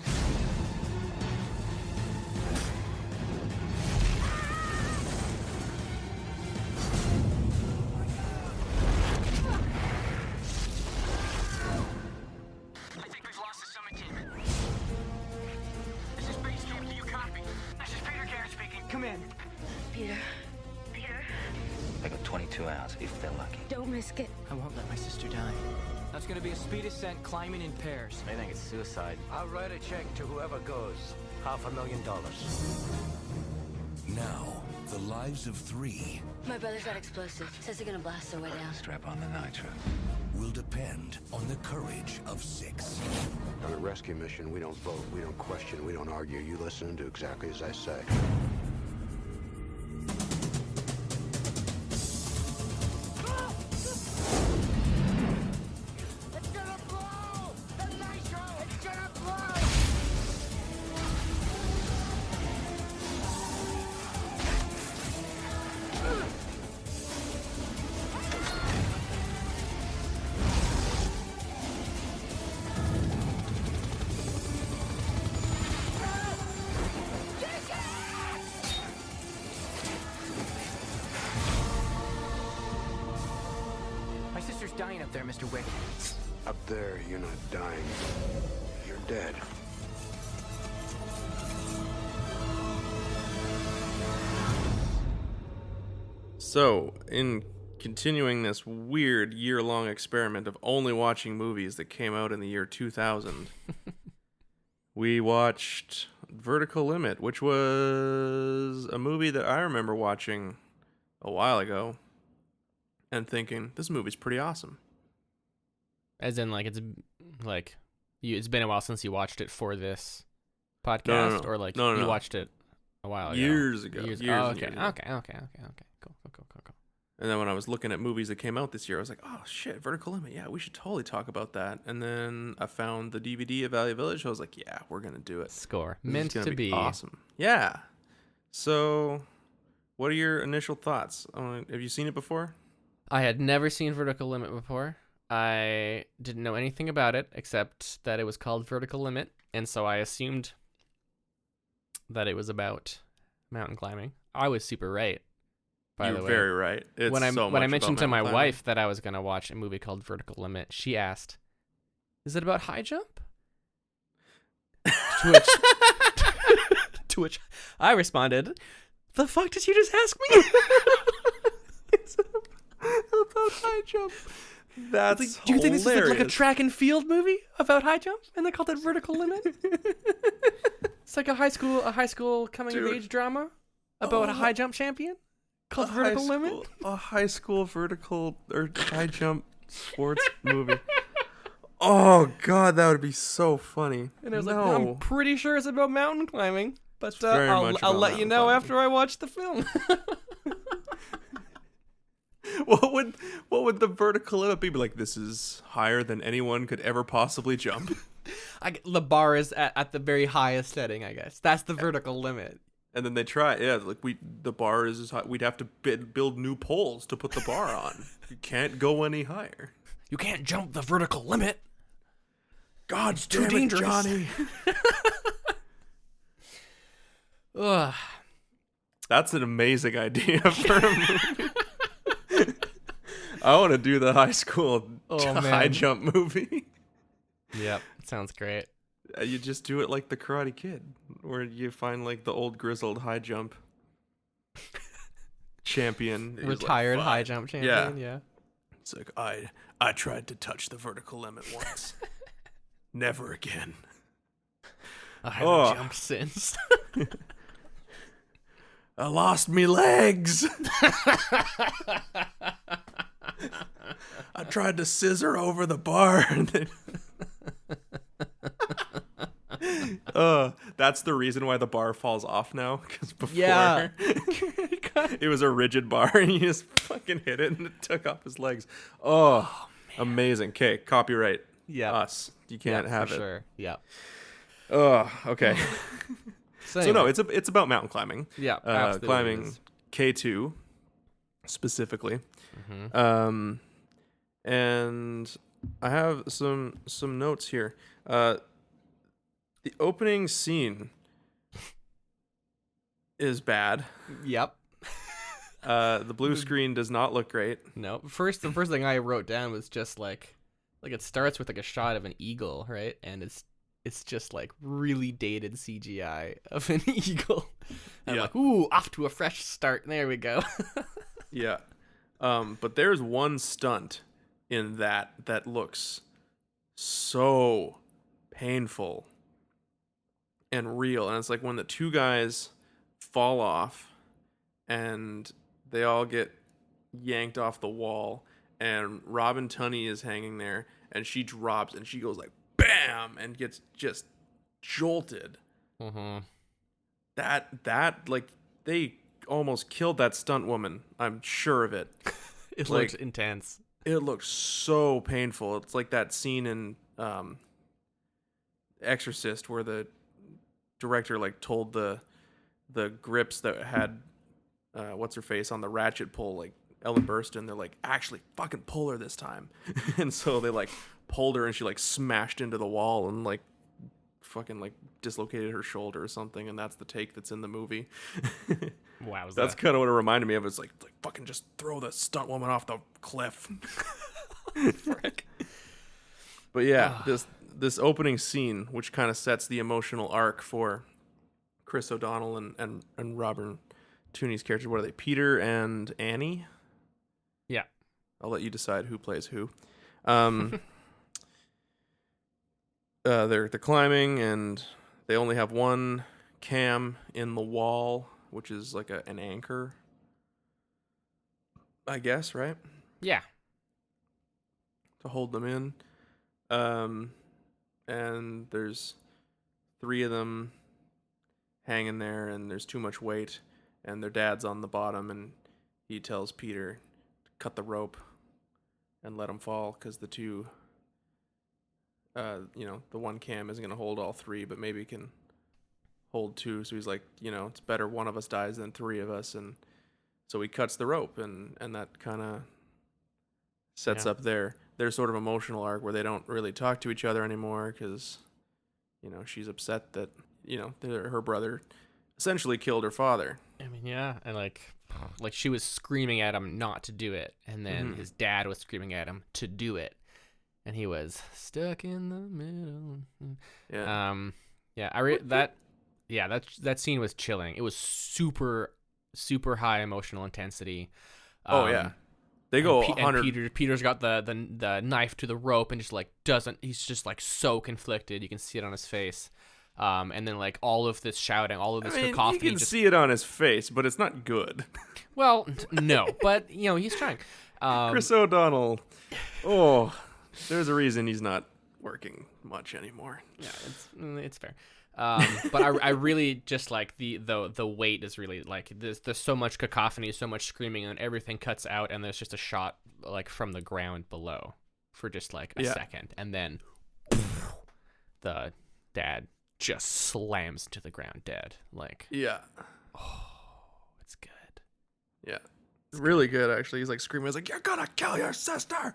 Speaker 3: I think we've lost the summit team. This is base camp. Do you copy? This is Peter Garrett speaking. Come in.
Speaker 5: Peter. Peter.
Speaker 6: I got 22 hours if they're lucky.
Speaker 5: Don't risk it.
Speaker 4: I won't let my sister die. That's gonna be a speed ascent climbing in pairs.
Speaker 6: They think it's suicide.
Speaker 7: I'll write a check to whoever goes. $500,000.
Speaker 8: Now, the lives of 3
Speaker 5: My brother's got explosive. Says they're gonna blast their way down.
Speaker 6: Strap on the nitro.
Speaker 8: will depend on the courage of 6.
Speaker 9: On a rescue mission, we don't vote, we don't question, we don't argue. You listen and do exactly as I say.
Speaker 7: It's gonna blow! The nitro! It's gonna blow!
Speaker 4: My sister's dying up there, Mr. Wick.
Speaker 9: Up there, you're not dying. You're dead.
Speaker 1: So, in continuing this weird year-long experiment of only watching movies that came out in the year 2000, we watched Vertical Limit, which was a movie that I remember watching a while ago and thinking, this movie's pretty awesome.
Speaker 2: As in, like, it's been a while since you watched it for this podcast,
Speaker 1: No.
Speaker 2: or like
Speaker 1: No.
Speaker 2: you watched it a while ago.
Speaker 1: Years ago.
Speaker 2: Years
Speaker 1: Years
Speaker 2: oh,
Speaker 1: and
Speaker 2: okay.
Speaker 1: years ago.
Speaker 2: Okay. Cool.
Speaker 1: And then when I was looking at movies that came out this year, I was like, oh shit, Vertical Limit. Yeah, we should totally talk about that. And then I found the DVD of Valley Village. I was like, yeah, we're going to do it.
Speaker 2: Score.
Speaker 1: This is
Speaker 2: Meant
Speaker 1: gonna
Speaker 2: to be.
Speaker 1: awesome. Yeah. So, what are your initial thoughts? Have you seen it before?
Speaker 2: I had never seen Vertical Limit before. I didn't know anything about it except that it was called Vertical Limit, and so I assumed that it was about mountain climbing. I was super right. By the
Speaker 1: You're
Speaker 2: way,
Speaker 1: very right. It's
Speaker 2: when I
Speaker 1: so
Speaker 2: when I
Speaker 1: much
Speaker 2: mentioned
Speaker 1: about
Speaker 2: to my
Speaker 1: mountain
Speaker 2: wife that I was gonna watch a movie called Vertical Limit, she asked, "Is it about high jump?" to which, to which I responded, "The fuck did you just ask me?"
Speaker 1: It's about high jump. That's
Speaker 2: Like, do you think this is like a
Speaker 1: hilarious.
Speaker 2: track and field movie about high jump, and they called it Vertical Limit? It's like a high school coming of
Speaker 1: Dude.
Speaker 2: age drama about a high jump champion called Vertical Limit.
Speaker 1: A high school vertical or high jump sports movie. Oh god, that would be so funny.
Speaker 2: And I was
Speaker 1: no.
Speaker 2: like, I'm pretty sure it's about mountain climbing, but
Speaker 1: very
Speaker 2: I'll
Speaker 1: much
Speaker 2: I'll
Speaker 1: about
Speaker 2: let you
Speaker 1: mountain
Speaker 2: know
Speaker 1: climbing.
Speaker 2: after I watch the film.
Speaker 1: What would the Vertical Limit be? Like, this is higher than anyone could ever possibly jump.
Speaker 2: The bar is at the very highest setting, I guess. That's the vertical limit.
Speaker 1: And then they try, like the bar is high. We'd have to build new poles to put the bar on. You can't go any higher.
Speaker 2: You can't jump the vertical limit.
Speaker 1: God's
Speaker 2: too dangerous.
Speaker 1: Johnny.
Speaker 2: Ugh.
Speaker 1: That's an amazing idea for a movie. I want to do the high school high jump movie.
Speaker 2: Yep, sounds great.
Speaker 1: You just do it like the Karate Kid, where you find like the old grizzled high jump champion,
Speaker 2: retired high jump champion. Yeah.
Speaker 1: It's like I tried to touch the vertical limit once, never again.
Speaker 2: I haven't jumped since.
Speaker 1: I lost me legs. I tried to scissor over the bar. And then that's the reason why the bar falls off now. Because before it was a rigid bar and you just fucking hit it and it took off his legs. Oh amazing. Okay, copyright.
Speaker 2: Yeah,
Speaker 1: us. You can't have it.
Speaker 2: Sure. Yeah.
Speaker 1: Oh, okay.
Speaker 2: So
Speaker 1: no, it's about mountain climbing.
Speaker 2: Yeah, absolutely
Speaker 1: climbing K2 specifically.
Speaker 2: Mm-hmm.
Speaker 1: And I have some notes here. The opening scene is bad.
Speaker 2: Yep.
Speaker 1: The blue screen does not look great.
Speaker 2: No. The first thing I wrote down was just like it starts with like a shot of an eagle, right? And it's just like really dated CGI of an eagle. And I'm like, ooh, off to a fresh start. There we go.
Speaker 1: Yeah. But there's one stunt in that looks so painful and real. And it's like when the two guys fall off and they all get yanked off the wall and Robin Tunney is hanging there and she drops and she goes like bam and gets just jolted.
Speaker 2: Mm-hmm.
Speaker 1: That like they almost killed that stunt woman. I'm sure of it.
Speaker 2: It looks intense.
Speaker 1: It looks so painful. It's like that scene in Exorcist where the director like told the grips that had what's her face on the ratchet pull, like Ellen Burstyn, they're like, actually fucking pull her this time. And so they like pulled her and she like smashed into the wall and like fucking like dislocated her shoulder or something, and that's the take that's in the movie.
Speaker 2: Wow,
Speaker 1: that's kind of what it reminded me of. It's like fucking just throw the stunt woman off the cliff. Frick. But yeah, this opening scene, which kind of sets the emotional arc for Chris O'Donnell and Robert Tooney's character. What are they? Peter and Annie?
Speaker 2: Yeah.
Speaker 1: I'll let you decide who plays who. They're climbing and they only have one cam in the wall, which is like an anchor, I guess, right?
Speaker 2: Yeah.
Speaker 1: To hold them in. And there's 3 of them hanging there and there's too much weight and their dad's on the bottom and he tells Peter to cut the rope and let them fall because the two, the one cam isn't going to hold all 3, but maybe it can hold 2. So he's like, it's better one of us dies than 3 of us. And so he cuts the rope and that kind of sets up their sort of emotional arc where they don't really talk to each other anymore because, she's upset that, her brother essentially killed her father.
Speaker 2: I mean, yeah. And like she was screaming at him not to do it. And then his dad was screaming at him to do it. And he was stuck in the middle. Yeah. That scene was chilling. It was super, super high emotional intensity.
Speaker 1: They go
Speaker 2: 100. And Peter's got the knife to the rope and just like he's just like so conflicted. You can see it on his face. And then like all of this shouting, all of this cacophony.
Speaker 1: You can see it on his face, but it's not good.
Speaker 2: Well, no, but he's trying.
Speaker 1: Chris O'Donnell. Oh, there's a reason he's not working much anymore.
Speaker 2: Yeah, it's fair. But I really just like the weight is really like there's so much cacophony, so much screaming, and everything cuts out, and there's just a shot like from the ground below for just like a second, and then the dad just slams into the ground dead. Like, It's good.
Speaker 1: Yeah, really good actually. He's like screaming. He's like, "You're gonna kill your sister!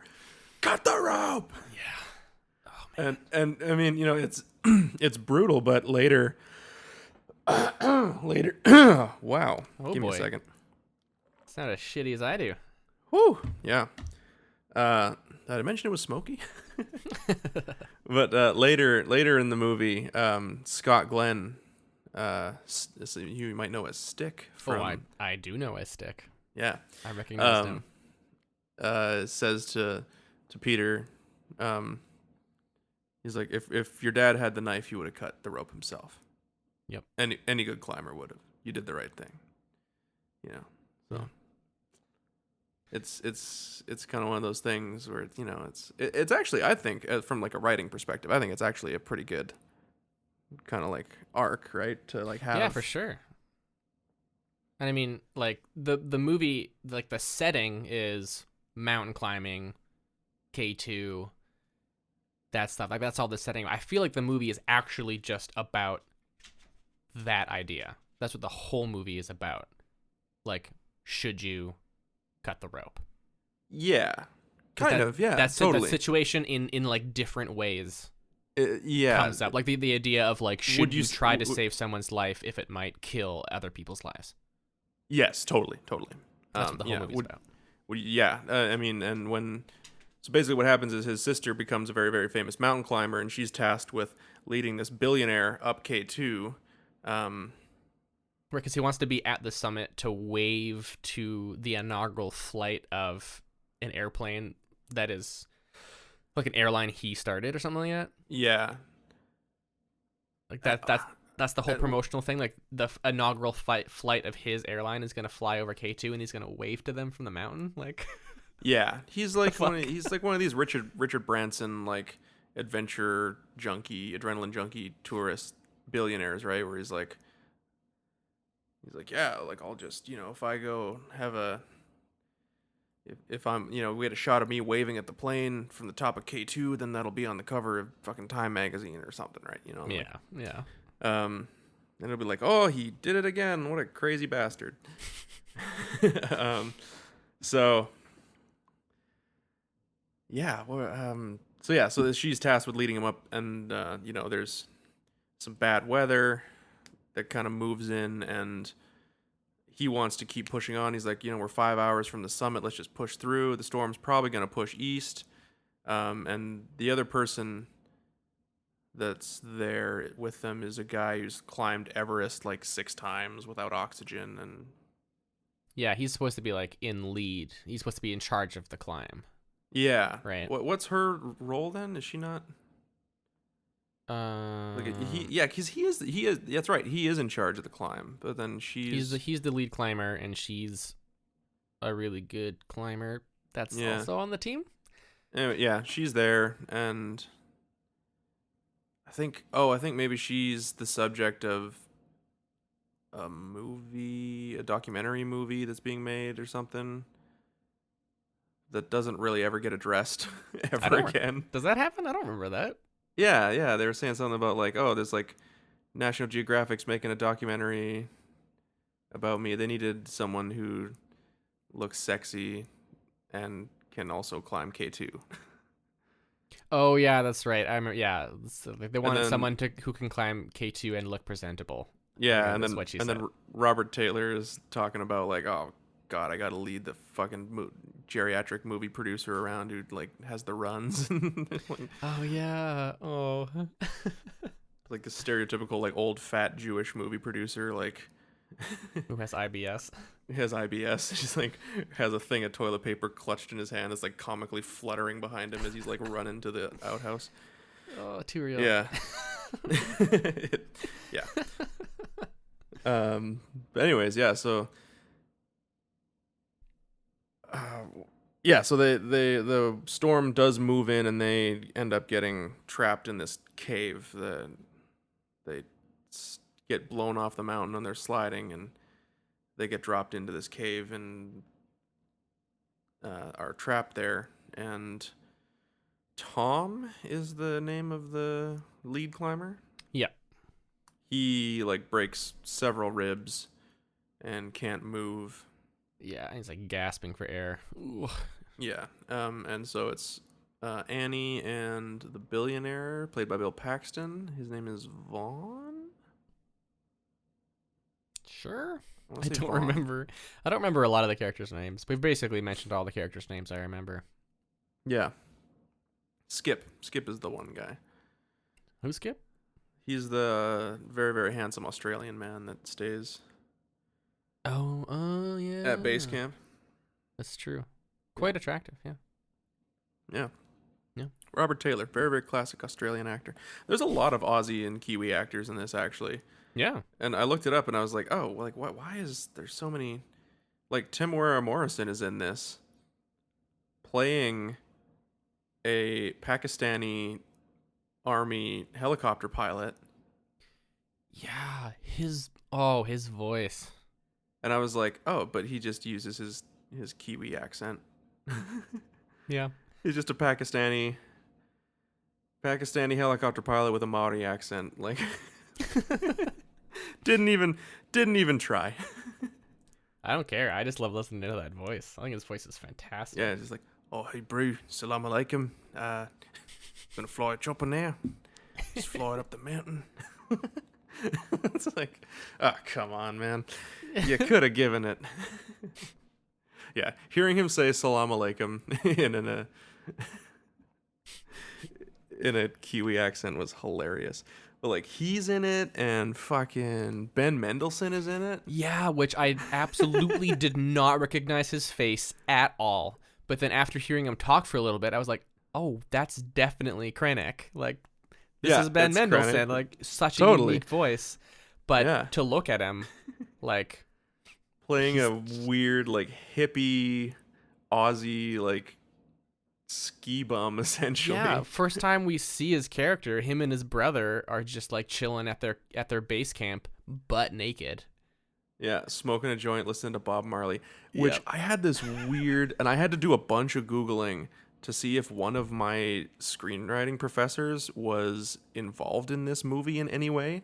Speaker 1: Cut the rope!"
Speaker 2: Yeah. Oh man.
Speaker 1: And I mean, you know, it's it's brutal, but later, wow.
Speaker 2: Oh,
Speaker 1: Give me
Speaker 2: boy.
Speaker 1: a second.
Speaker 2: It's not as shitty as I do.
Speaker 1: Whew. Yeah. Did I mention it was smoky? But later in the movie, Scott Glenn, you might know as Stick from.
Speaker 2: I do know a stick.
Speaker 1: Yeah.
Speaker 2: I recognize him.
Speaker 1: Says to Peter, he's like, if your dad had the knife, he would have cut the rope himself.
Speaker 2: Yep.
Speaker 1: Any good climber would have. You did the right thing. You know. So. It's kind of one of those things where, you know, it's actually, I think, from like a writing perspective, I think it's actually a pretty good kind of like arc, right? To like have.
Speaker 2: Yeah, for sure. And I mean, like the movie, like the setting is mountain climbing, K2, that stuff. Like that's all the setting. I feel like the movie is actually just about that idea. That's what the whole movie is about. Like, should you cut the rope?
Speaker 1: Yeah, kind of. Yeah,
Speaker 2: that's
Speaker 1: totally.
Speaker 2: The situation in like different ways.
Speaker 1: Yeah,
Speaker 2: comes up like the idea of like, should you try to save someone's life if it might kill other people's lives?
Speaker 1: Yes, totally.
Speaker 2: That's what the whole movie's about.
Speaker 1: Yeah, I mean, and so basically what happens is his sister becomes a very, very famous mountain climber, and she's tasked with leading this billionaire up K2.
Speaker 2: Because he wants to be at the summit to wave to the inaugural flight of an airplane that is like an airline he started or something like that.
Speaker 1: Yeah.
Speaker 2: Like that's the whole promotional thing. Like the inaugural flight of his airline is going to fly over K2 and he's going to wave to them from the mountain. Like,
Speaker 1: yeah, he's like one of these Richard Branson like adventure junkie, adrenaline junkie tourist billionaires, right? Where he's like, yeah, like I'll just, you know, if I go have if I'm, you know, we had a shot of me waving at the plane from the top of K2, then that'll be on the cover of fucking Time magazine or something, right? You know?
Speaker 2: Yeah.
Speaker 1: And it'll be like, oh, he did it again. What a crazy bastard. So yeah, so she's tasked with leading him up, and you know, there's some bad weather that kind of moves in, and he wants to keep pushing on. He's like, you know, we're 5 hours from the summit. Let's just push through. The storm's probably going to push east. And the other person that's there with them is a guy who's climbed Everest like 6 times without oxygen. And
Speaker 2: yeah, he's supposed to be like in lead. He's supposed to be in charge of the climb.
Speaker 1: Yeah.
Speaker 2: Right.
Speaker 1: What's her role then? Is she not? Because he is. That's right. He is in charge of the climb, but then he's
Speaker 2: the lead climber, and she's a really good climber. That's also on the team.
Speaker 1: Anyway, yeah, she's there, and I think maybe she's the subject of a documentary movie that's being made or something that doesn't really ever get addressed ever again.
Speaker 2: Does that happen? I don't remember that.
Speaker 1: Yeah, they were saying something about like, oh, there's like National Geographic's making a documentary about me. They needed someone who looks sexy and can also climb K2.
Speaker 2: Oh yeah, that's right. I remember. Yeah, they wanted someone who can climb K2 and look presentable.
Speaker 1: Yeah, and then Robert Taylor is talking about like, oh God, I got to lead the fucking geriatric movie producer around who like has the runs. Like,
Speaker 2: oh yeah, oh.
Speaker 1: Like the stereotypical like old fat Jewish movie producer, like
Speaker 2: who has IBS.
Speaker 1: He has IBS. He's like has a thing of toilet paper clutched in his hand that's like comically fluttering behind him as he's like running to the outhouse.
Speaker 2: Oh, too real.
Speaker 1: Yeah. Yeah. But anyways, yeah. So. So the storm does move in, and they end up getting trapped in this cave. They get blown off the mountain and they're sliding, and they get dropped into this cave and are trapped there. And Tom is the name of the lead climber.
Speaker 2: Yeah.
Speaker 1: He like breaks several ribs and can't move.
Speaker 2: Yeah, he's like gasping for air. Ooh.
Speaker 1: Yeah. And so it's Annie and the billionaire, played by Bill Paxton. His name is Vaughn.
Speaker 2: Sure.
Speaker 1: wanna
Speaker 2: I
Speaker 1: say
Speaker 2: don't
Speaker 1: Vaughn.
Speaker 2: remember. I don't remember a lot of the characters' names. We've basically mentioned all the characters' names I remember.
Speaker 1: Yeah. Skip. Skip is the one guy.
Speaker 2: Who's Skip?
Speaker 1: He's the very, very handsome Australian man that stays
Speaker 2: Oh, yeah.
Speaker 1: at base camp.
Speaker 2: That's true. Quite attractive, yeah.
Speaker 1: Yeah.
Speaker 2: Yeah.
Speaker 1: Robert Taylor, very, very classic Australian actor. There's a lot of Aussie and Kiwi actors in this, actually.
Speaker 2: Yeah.
Speaker 1: And I looked it up and I was like, oh, like, why is there so many? Like, Temuera Morrison is in this, playing a Pakistani army helicopter pilot.
Speaker 2: Yeah, his voice.
Speaker 1: And I was like, oh, but he just uses his Kiwi accent.
Speaker 2: Yeah.
Speaker 1: He's just a Pakistani helicopter pilot with a Maori accent. Like, didn't even try.
Speaker 2: I don't care. I just love listening to that voice. I think his voice is fantastic.
Speaker 1: Yeah, just like, oh, hey, bro, salam alaikum. Gonna fly a chopper now. Just fly it up the mountain. It's like, oh, come on, man. You could have given it. Yeah, hearing him say salam alaikum in a Kiwi accent was hilarious. But like, he's in it, and fucking Ben Mendelsohn is in it.
Speaker 2: Yeah, which I absolutely did not recognize his face at all. But then after hearing him talk for a little bit, I was like, oh, that's definitely Krennic. Like, this is Ben
Speaker 1: it's
Speaker 2: Mendelsohn.
Speaker 1: Krennic.
Speaker 2: Like, such a
Speaker 1: Totally.
Speaker 2: unique voice. But
Speaker 1: Yeah.
Speaker 2: to look at him, like,
Speaker 1: Playing a weird, like, hippie, Aussie, like, ski bum, essentially.
Speaker 2: yeah, first time we see his character, him and his brother are just like chilling at their base camp, butt naked.
Speaker 1: Yeah, smoking a joint, listening to Bob Marley. Which
Speaker 2: Yep.
Speaker 1: I had this weird, and I had to do a bunch of Googling to see if one of my screenwriting professors was involved in this movie in any way.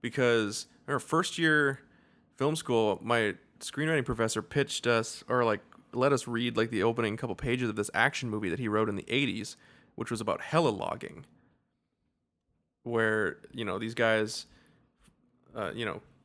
Speaker 1: Because our first year film school, my screenwriting professor pitched us, or like let us read like the opening couple pages of this action movie that he wrote in the 80s, which was about heli logging, where, you know, these guys,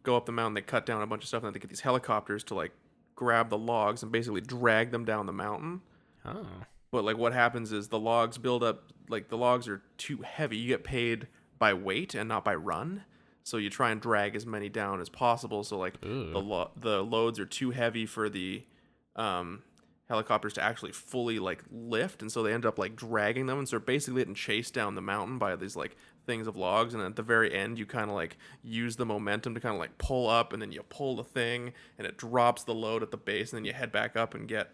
Speaker 1: go up the mountain, they cut down a bunch of stuff, and then they get these helicopters to like grab the logs and basically drag them down the mountain.
Speaker 2: Oh.
Speaker 1: But like, what happens is the logs build up, like the logs are too heavy. You get paid by weight and not by run. So you try and drag as many down as possible. So like the loads are too heavy for the helicopters to actually fully like lift, and so they end up like dragging them, and so they're basically getting chased down the mountain by these like things of logs. And at the very end, you kind of like use the momentum to kind of like pull up, and then you pull the thing, and it drops the load at the base, and then you head back up and get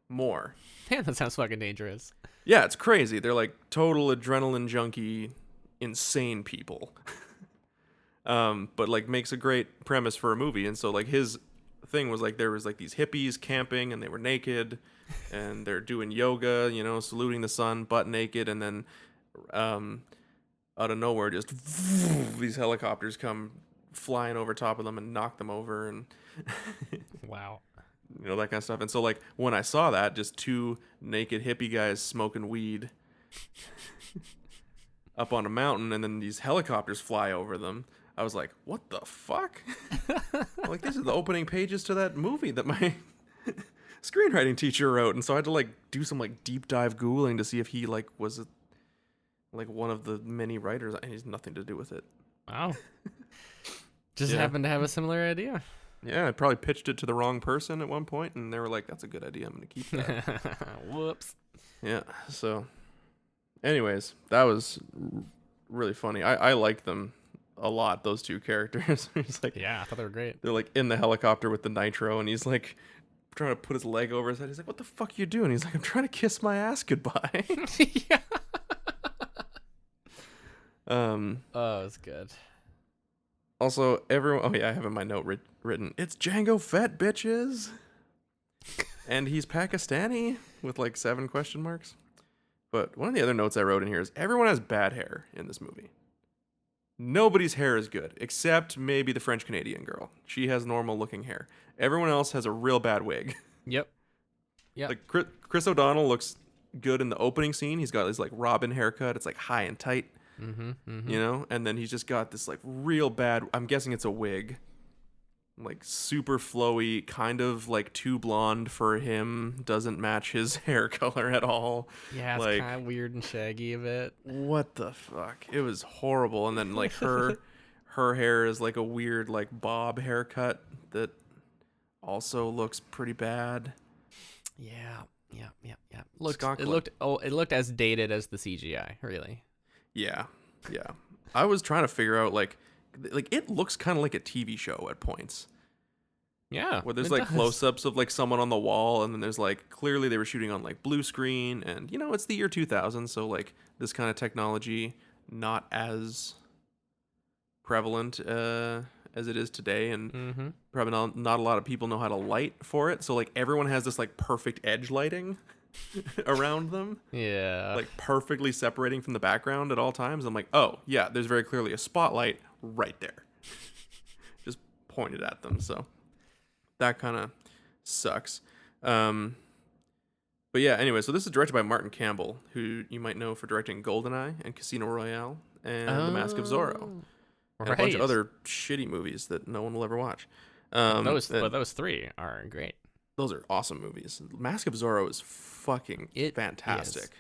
Speaker 1: more.
Speaker 2: Man, that sounds fucking dangerous.
Speaker 1: Yeah, it's crazy. They're like total adrenaline junkie, insane people. But like makes a great premise for a movie. And so like his thing was like, there was like these hippies camping, and they were naked, and they're doing yoga, you know, saluting the sun, butt naked, and then out of nowhere, just these helicopters come flying over top of them and knock them over, and
Speaker 2: Wow.
Speaker 1: you know, that kind of stuff. And so like when I saw that, just two naked hippie guys smoking weed up on a mountain, and then these helicopters fly over them, I was like, what the fuck? Like, these are the opening pages to that movie that my screenwriting teacher wrote. And so I had to like do some like deep dive Googling to see if he like was like one of the many writers. He has nothing to do with it.
Speaker 2: Wow. Just
Speaker 1: Yeah.
Speaker 2: happened to have a similar idea.
Speaker 1: Yeah, I probably pitched it to the wrong person at one point, and they were like, that's a good idea, I'm going to keep that.
Speaker 2: Whoops.
Speaker 1: Yeah, so anyways, that was really funny. I like them a lot, those two characters. It's like,
Speaker 2: Yeah, I thought they were great.
Speaker 1: they're like in the helicopter with the nitro, and he's like trying to put his leg over his head. He's like, what the fuck are you doing? He's like, I'm trying to kiss my ass goodbye.
Speaker 2: Yeah.
Speaker 1: Oh,
Speaker 2: it's good.
Speaker 1: Also, everyone, oh yeah, I have in my note written, it's Django Fett, bitches. And he's Pakistani with like 7 question marks. But one of the other notes I wrote in here is everyone has bad hair in this movie. Nobody's hair is good, except maybe the French Canadian girl. She has normal looking hair. Everyone else has a real bad wig.
Speaker 2: Yep. Yeah.
Speaker 1: Like Chris O'Donnell looks good in the opening scene. He's got his like Robin haircut. It's like high and tight, you know. And then he's just got this like real bad. I'm guessing it's a wig, like super flowy, kind of like too blonde for him. Doesn't match his hair color at all.
Speaker 2: Yeah, it's
Speaker 1: like,
Speaker 2: kind of weird and shaggy a bit.
Speaker 1: what the fuck? It was horrible. And then like her hair is like a weird like bob haircut that also looks pretty bad.
Speaker 2: Yeah. It looked as dated as the CGI, really.
Speaker 1: Yeah. I was trying to figure out like it looks kind of like a TV show at points.
Speaker 2: Yeah.
Speaker 1: Where there's like close-ups of like someone on the wall, and then there's like clearly they were shooting on like blue screen, and you know it's the year 2000, so like this kind of technology not as prevalent as it is today, and probably not a lot of people know how to light for it. So like everyone has this like perfect edge lighting around them.
Speaker 2: Yeah.
Speaker 1: Like perfectly separating from the background at all times. I'm like, oh yeah, there's very clearly a spotlight right there. Just pointed at them. So that kind of sucks. But yeah, anyway, so this is directed by Martin Campbell, who you might know for directing GoldenEye and Casino Royale and The Mask of Zorro. And a bunch of other shitty movies that no one will ever watch.
Speaker 2: Those three are great.
Speaker 1: Those are awesome movies. Mask of Zorro is fucking fantastic.
Speaker 2: Is.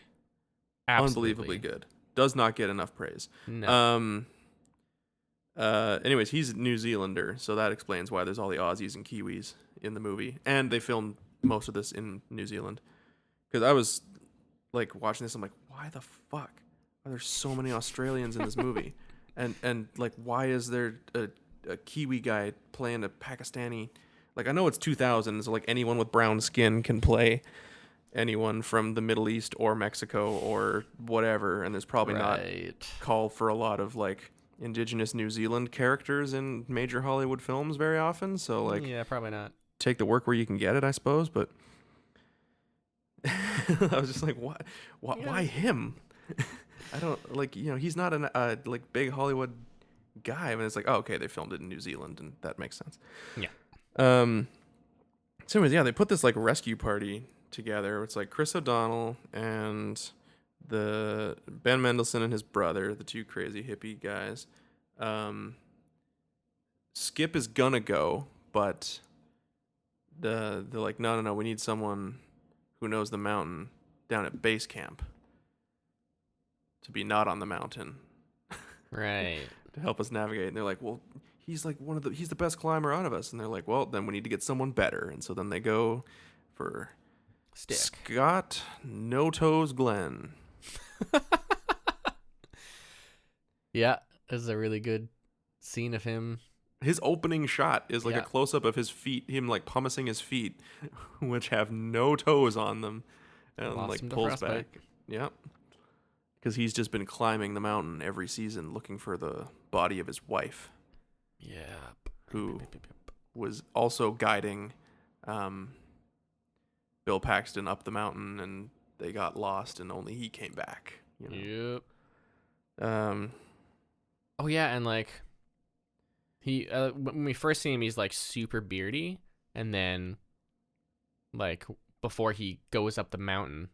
Speaker 1: Unbelievably good. Does not get enough praise.
Speaker 2: No.
Speaker 1: Anyways, he's a New Zealander, so that explains why there's all the Aussies and Kiwis in the movie. And they filmed most of this in New Zealand. Because I was like watching this, I'm like, why the fuck are there so many Australians in this movie? And like, why is there a Kiwi guy playing a Pakistani? Like, I know it's 2000, so like anyone with brown skin can play anyone from the Middle East or Mexico or whatever, and there's probably not call for a lot of like indigenous New Zealand characters in major Hollywood films very often. So like,
Speaker 2: yeah, probably not.
Speaker 1: Take the work where you can get it, I suppose. But I was just like, why him? I don't like, you know, he's not an like big Hollywood guy. I mean, it's like, oh, okay, they filmed it in New Zealand, and that makes sense.
Speaker 2: Yeah.
Speaker 1: So anyways, yeah, they put this like rescue party together. It's like Chris O'Donnell and the Ben Mendelsohn and his brother, the two crazy hippie guys. Skip is gonna go, but they're like, no, we need someone who knows the mountain down at base camp to be not on the mountain.
Speaker 2: Right.
Speaker 1: To help us navigate. And they're like, well, he's like he's the best climber out of us. And they're like, well, then we need to get someone better. And so then they go for Scott No Toes Glenn.
Speaker 2: Yeah, this is a really good scene of him.
Speaker 1: His opening shot is like a close-up of his feet, him like pummeling his feet, which have no toes on them, and like pulls back. Yep. Because he's just been climbing the mountain every season looking for the body of his wife.
Speaker 2: Yeah.
Speaker 1: Who was also guiding Bill Paxton up the mountain, and they got lost, and only he came back. You know?
Speaker 2: Yep. Oh yeah, and like he when we first see him, he's like super beardy, and then like before he goes up the mountain,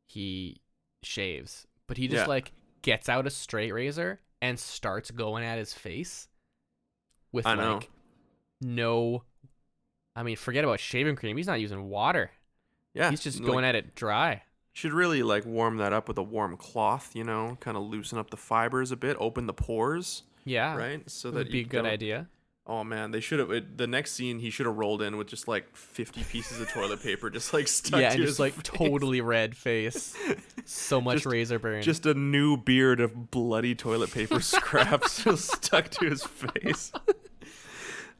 Speaker 2: he shaves. But he just like gets out a straight razor and starts going at his face with no, I mean, forget about shaving cream. He's not using water.
Speaker 1: Yeah.
Speaker 2: He's just going at it dry.
Speaker 1: Should really like warm that up with a warm cloth, you know, kind of loosen up the fibers a bit, open the pores.
Speaker 2: Yeah.
Speaker 1: Right? So
Speaker 2: that would be a good idea.
Speaker 1: Oh man, they should have. The next scene, he should have rolled in with just like 50 pieces of toilet paper, just like stuck to
Speaker 2: and
Speaker 1: his
Speaker 2: just like
Speaker 1: face.
Speaker 2: Totally red face. So much razor burn.
Speaker 1: Just a new beard of bloody toilet paper scraps just stuck to his face.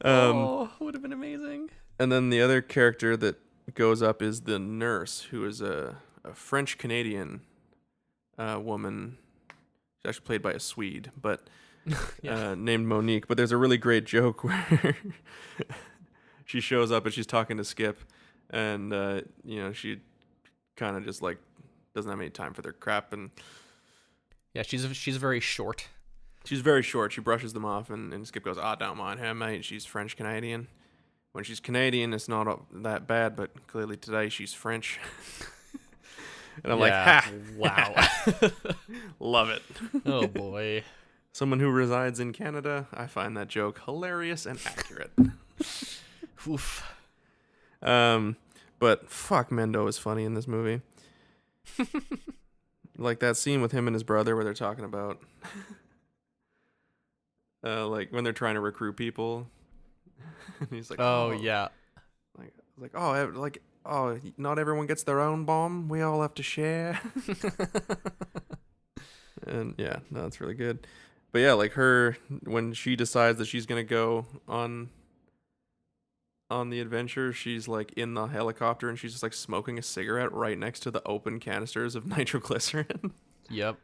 Speaker 2: Would have been amazing.
Speaker 1: And then the other character that goes up is the nurse, who is a French Canadian woman. She's actually played by a Swede, but. Named Monique, but there's a really great joke where she shows up and she's talking to Skip, and you know, she kind of just like doesn't have any time for their crap, and
Speaker 2: she's very short.
Speaker 1: She's very short. She brushes them off, and Skip goes, don't mind her, mate. She's French-Canadian. When she's Canadian, it's not that bad, but clearly today she's French. And I'm like, ha!
Speaker 2: Wow.
Speaker 1: Love it.
Speaker 2: Oh, boy.
Speaker 1: Someone who resides in Canada, I find that joke hilarious and accurate.
Speaker 2: Oof.
Speaker 1: But fuck, Mendo is funny in this movie. Like that scene with him and his brother where they're talking about like when they're trying to recruit people. And he's like,
Speaker 2: yeah.
Speaker 1: Not everyone gets their own bomb. We all have to share. And yeah, no, it's really good. But yeah, like her, when she decides that she's going to go on the adventure, she's like in the helicopter and she's just like smoking a cigarette right next to the open canisters of nitroglycerin.
Speaker 2: Yep.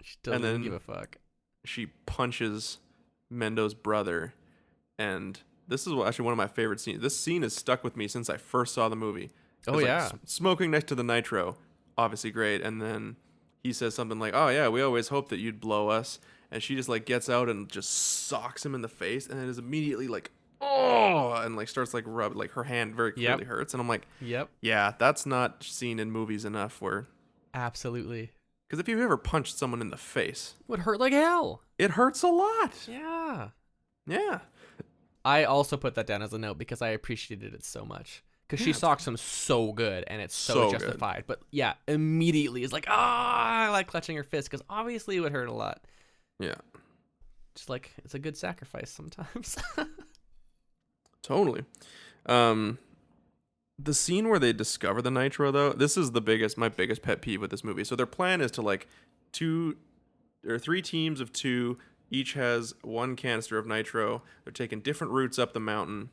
Speaker 2: She doesn't give a fuck.
Speaker 1: She punches Mendo's brother, and this is actually one of my favorite scenes. This scene has stuck with me since I first saw the movie.
Speaker 2: Oh, yeah.
Speaker 1: Smoking next to the nitro, obviously great. And then he says something like, oh, yeah, we always hoped that you'd blow us. And she just like gets out and just socks him in the face, and it is immediately like, oh, and like starts like rub, like her hand very clearly hurts. And I'm like,
Speaker 2: yep.
Speaker 1: Yeah, that's not seen in movies enough where.
Speaker 2: Absolutely.
Speaker 1: Because if you've ever punched someone in the face.
Speaker 2: It would hurt like hell.
Speaker 1: It hurts a lot.
Speaker 2: Yeah.
Speaker 1: Yeah.
Speaker 2: I also put that down as a note because I appreciated it so much. Because she socks him so good, and it's so justified. Good. But yeah, immediately it's like, I like clutching her fist because obviously it would hurt a lot.
Speaker 1: Yeah.
Speaker 2: Just like, it's a good sacrifice sometimes.
Speaker 1: Totally. The scene where they discover the nitro, though, this is my biggest pet peeve with this movie. So their plan is to like 2 or 3 teams of 2, each has 1 canister of nitro. They're taking different routes up the mountain.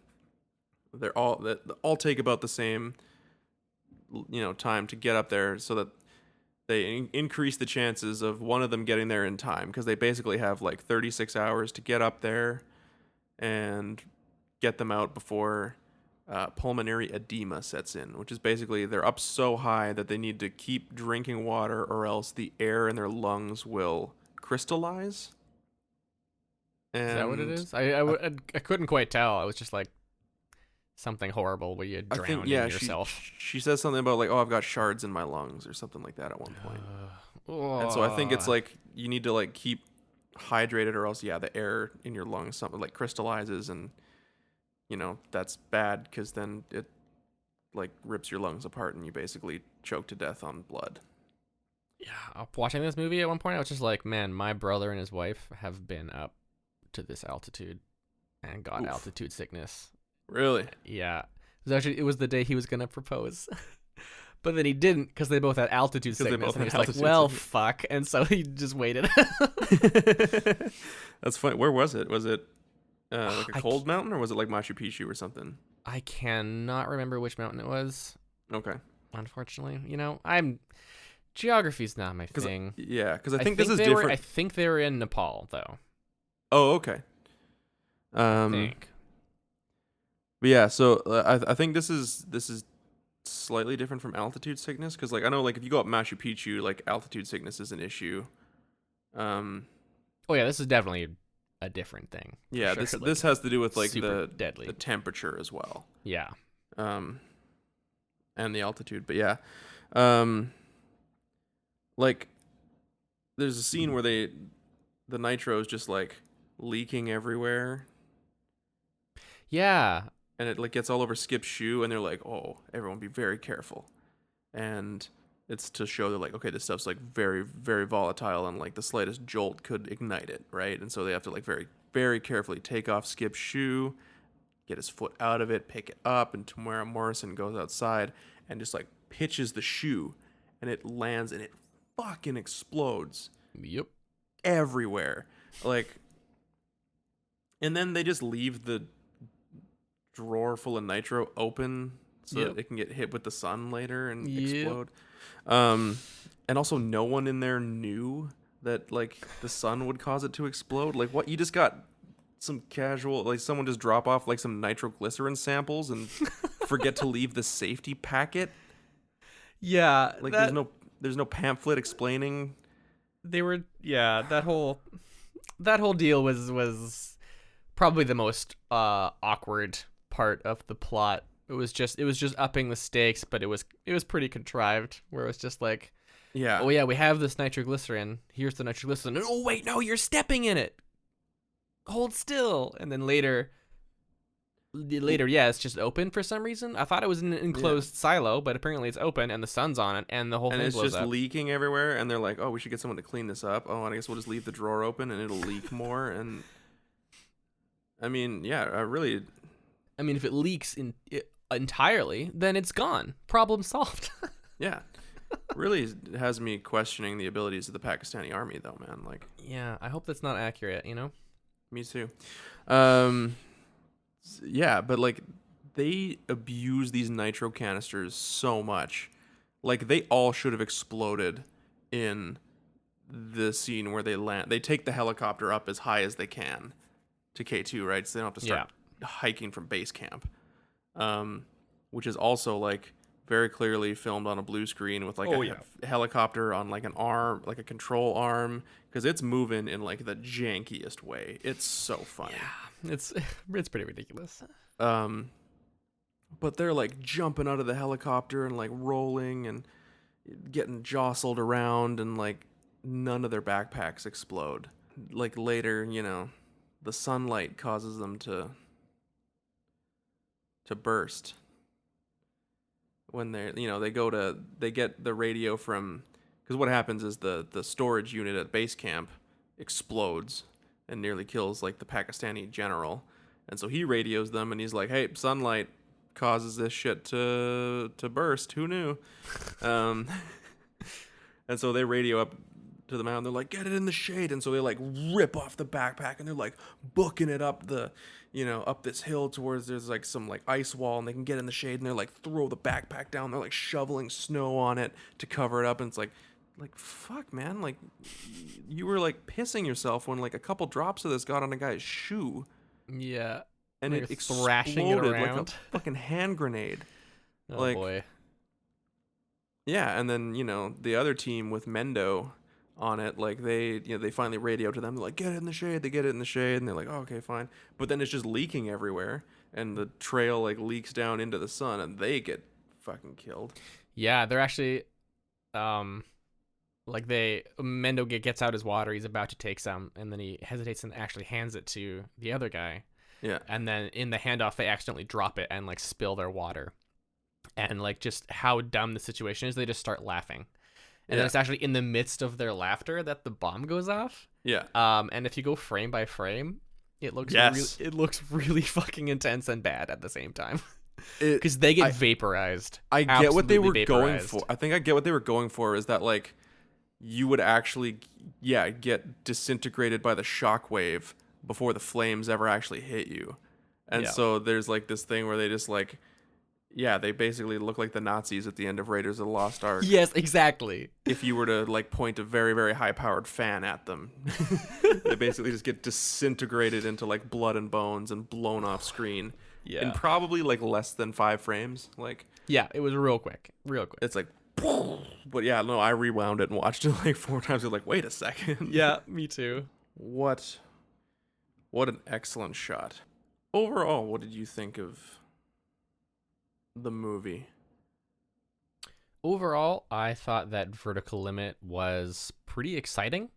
Speaker 1: They all take about the same, time to get up there, so that they increase the chances of one of them getting there in time, because they basically have like 36 hours to get up there and get them out before pulmonary edema sets in, which is basically they're up so high that they need to keep drinking water or else the air in their lungs will crystallize. And
Speaker 2: is that what it is? I couldn't quite tell. I was just like something horrible where you drown in yourself.
Speaker 1: She says something about like, I've got shards in my lungs or something like that at one point. And so I think it's like you need to like keep hydrated or else the air in your lungs something like crystallizes, and that's bad because then it like rips your lungs apart and you basically choke to death on blood.
Speaker 2: Yeah, watching this movie at one point I was just like, man, my brother and his wife have been up to this altitude and got altitude sickness.
Speaker 1: Really?
Speaker 2: Yeah. It was the day he was gonna propose. But then he didn't because they both had altitude sickness. And he was like, well, fuck. And so he just waited.
Speaker 1: That's funny. Where was it? Was it like a cold mountain, or was it like Machu Picchu or something?
Speaker 2: I cannot remember which mountain it was.
Speaker 1: Okay.
Speaker 2: Unfortunately. Geography's not my thing.
Speaker 1: Yeah, because I think this is different.
Speaker 2: I think they were in Nepal, though.
Speaker 1: Oh, okay.
Speaker 2: I think.
Speaker 1: But yeah, so I think this is slightly different from altitude sickness, because like I know like if you go up Machu Picchu, like altitude sickness is an issue.
Speaker 2: Oh yeah, this is definitely a different thing.
Speaker 1: Yeah,
Speaker 2: sure.
Speaker 1: this has to do with like the
Speaker 2: deadly
Speaker 1: temperature as well.
Speaker 2: Yeah.
Speaker 1: And the altitude, but yeah, like there's a scene where the nitro is just like leaking everywhere.
Speaker 2: Yeah.
Speaker 1: And it like gets all over Skip's shoe, and they're like, "Oh, everyone, be very careful." And it's to show that like, okay, this stuff's like very, very volatile, and like the slightest jolt could ignite it, right? And so they have to like very, very carefully take off Skip's shoe, get his foot out of it, pick it up, and Tamara Morrison goes outside and just like pitches the shoe, and it lands and it fucking explodes.
Speaker 2: Yep.
Speaker 1: Everywhere, like, and then they just leave the drawer full of nitro open so that it can get hit with the sun later and explode. And also no one in there knew that like the sun would cause it to explode. Like, what, you just got some casual, like someone just drop off like some nitroglycerin samples and forget to leave the safety packet?
Speaker 2: Yeah,
Speaker 1: like there's no pamphlet explaining.
Speaker 2: They were that whole that whole deal was probably the most awkward part of the plot. It was just upping the stakes, but it was pretty contrived. Where it was just like,
Speaker 1: Yeah.
Speaker 2: oh yeah, we have this nitroglycerin. Here's the nitroglycerin. Oh wait, no, you're stepping in it. Hold still. And then later, yeah, it's just open for some reason. I thought it was an enclosed silo, but apparently it's open and the sun's on it, and the whole
Speaker 1: And
Speaker 2: thing
Speaker 1: it's
Speaker 2: blows
Speaker 1: just
Speaker 2: up.
Speaker 1: leaking everywhere, and they're like, "Oh, we should get someone to clean this up." Oh, and I guess we'll just leave the drawer open, and it'll leak more. And I mean, yeah,
Speaker 2: I mean, if it leaks entirely, then it's gone. Problem solved.
Speaker 1: yeah, really has me questioning the abilities of the Pakistani army, though, man. Like,
Speaker 2: Yeah, I hope that's not accurate.
Speaker 1: me too. Yeah, but like, they abuse these nitro canisters so much. Like, they all should have exploded in the scene where they land. They take the helicopter up as high as they can to K2, right? So they don't have to start hiking from base camp. Which is also like very clearly filmed on a blue screen with like a helicopter on like an arm, like a control arm, because it's moving in like the jankiest way. It's so funny.
Speaker 2: Yeah, it's pretty ridiculous.
Speaker 1: But they're like jumping out of the helicopter and like rolling and getting jostled around, and like none of their backpacks explode. Like later, the sunlight causes them to burst. When they get the radio from, because what happens is the storage unit at base camp explodes and nearly kills like the Pakistani general, and so he radios them and he's like, "Hey, sunlight causes this shit to burst. Who knew?" And so they radio up to the mountain. They're like, "Get it in the shade," and so they like rip off the backpack and they're like booking it up up this hill towards there's like some like ice wall, and they can get in the shade, and they're like throw the backpack down. They're like shoveling snow on it to cover it up, and it's like fuck, man, like you were like pissing yourself when like a couple drops of this got on a guy's shoe.
Speaker 2: Yeah,
Speaker 1: and
Speaker 2: like
Speaker 1: it
Speaker 2: thrashing it
Speaker 1: exploded
Speaker 2: around
Speaker 1: like a fucking hand grenade.
Speaker 2: Oh
Speaker 1: like,
Speaker 2: boy.
Speaker 1: Yeah, and then the other team with Mendo on it, like they finally radio to them. They're like, "Get it in the shade." They get it in the shade, and they're like, "Oh, okay, fine." But then it's just leaking everywhere, and the trail like leaks down into the sun, and they get fucking killed.
Speaker 2: Yeah, they're actually, like Mendo gets out his water. He's about to take some, and then he hesitates and actually hands it to the other guy.
Speaker 1: Yeah.
Speaker 2: And then in the handoff, they accidentally drop it and like spill their water, and like just how dumb the situation is, they just start laughing. And then it's actually in the midst of their laughter that the bomb goes off.
Speaker 1: Yeah.
Speaker 2: And if you go frame by frame, it looks really fucking intense and bad at the same time. Because they get vaporized.
Speaker 1: I get what they were
Speaker 2: vaporized.
Speaker 1: going for. I think I get what they were going for is that like you would actually get disintegrated by the shockwave before the flames ever actually hit you. And so there's like this thing where they just like they basically look like the Nazis at the end of Raiders of the Lost Ark.
Speaker 2: Yes, exactly.
Speaker 1: If you were to like point a very, very high-powered fan at them, they basically just get disintegrated into like blood and bones and blown off screen in probably like less than 5 frames. Like,
Speaker 2: yeah, it was real quick.
Speaker 1: It's like, but yeah, no, I rewound it and watched it like 4 times. I was like, wait a second.
Speaker 2: Yeah, me too.
Speaker 1: What an excellent shot. Overall, what did you think of the movie?
Speaker 2: Overall, I thought that Vertical Limit was pretty exciting.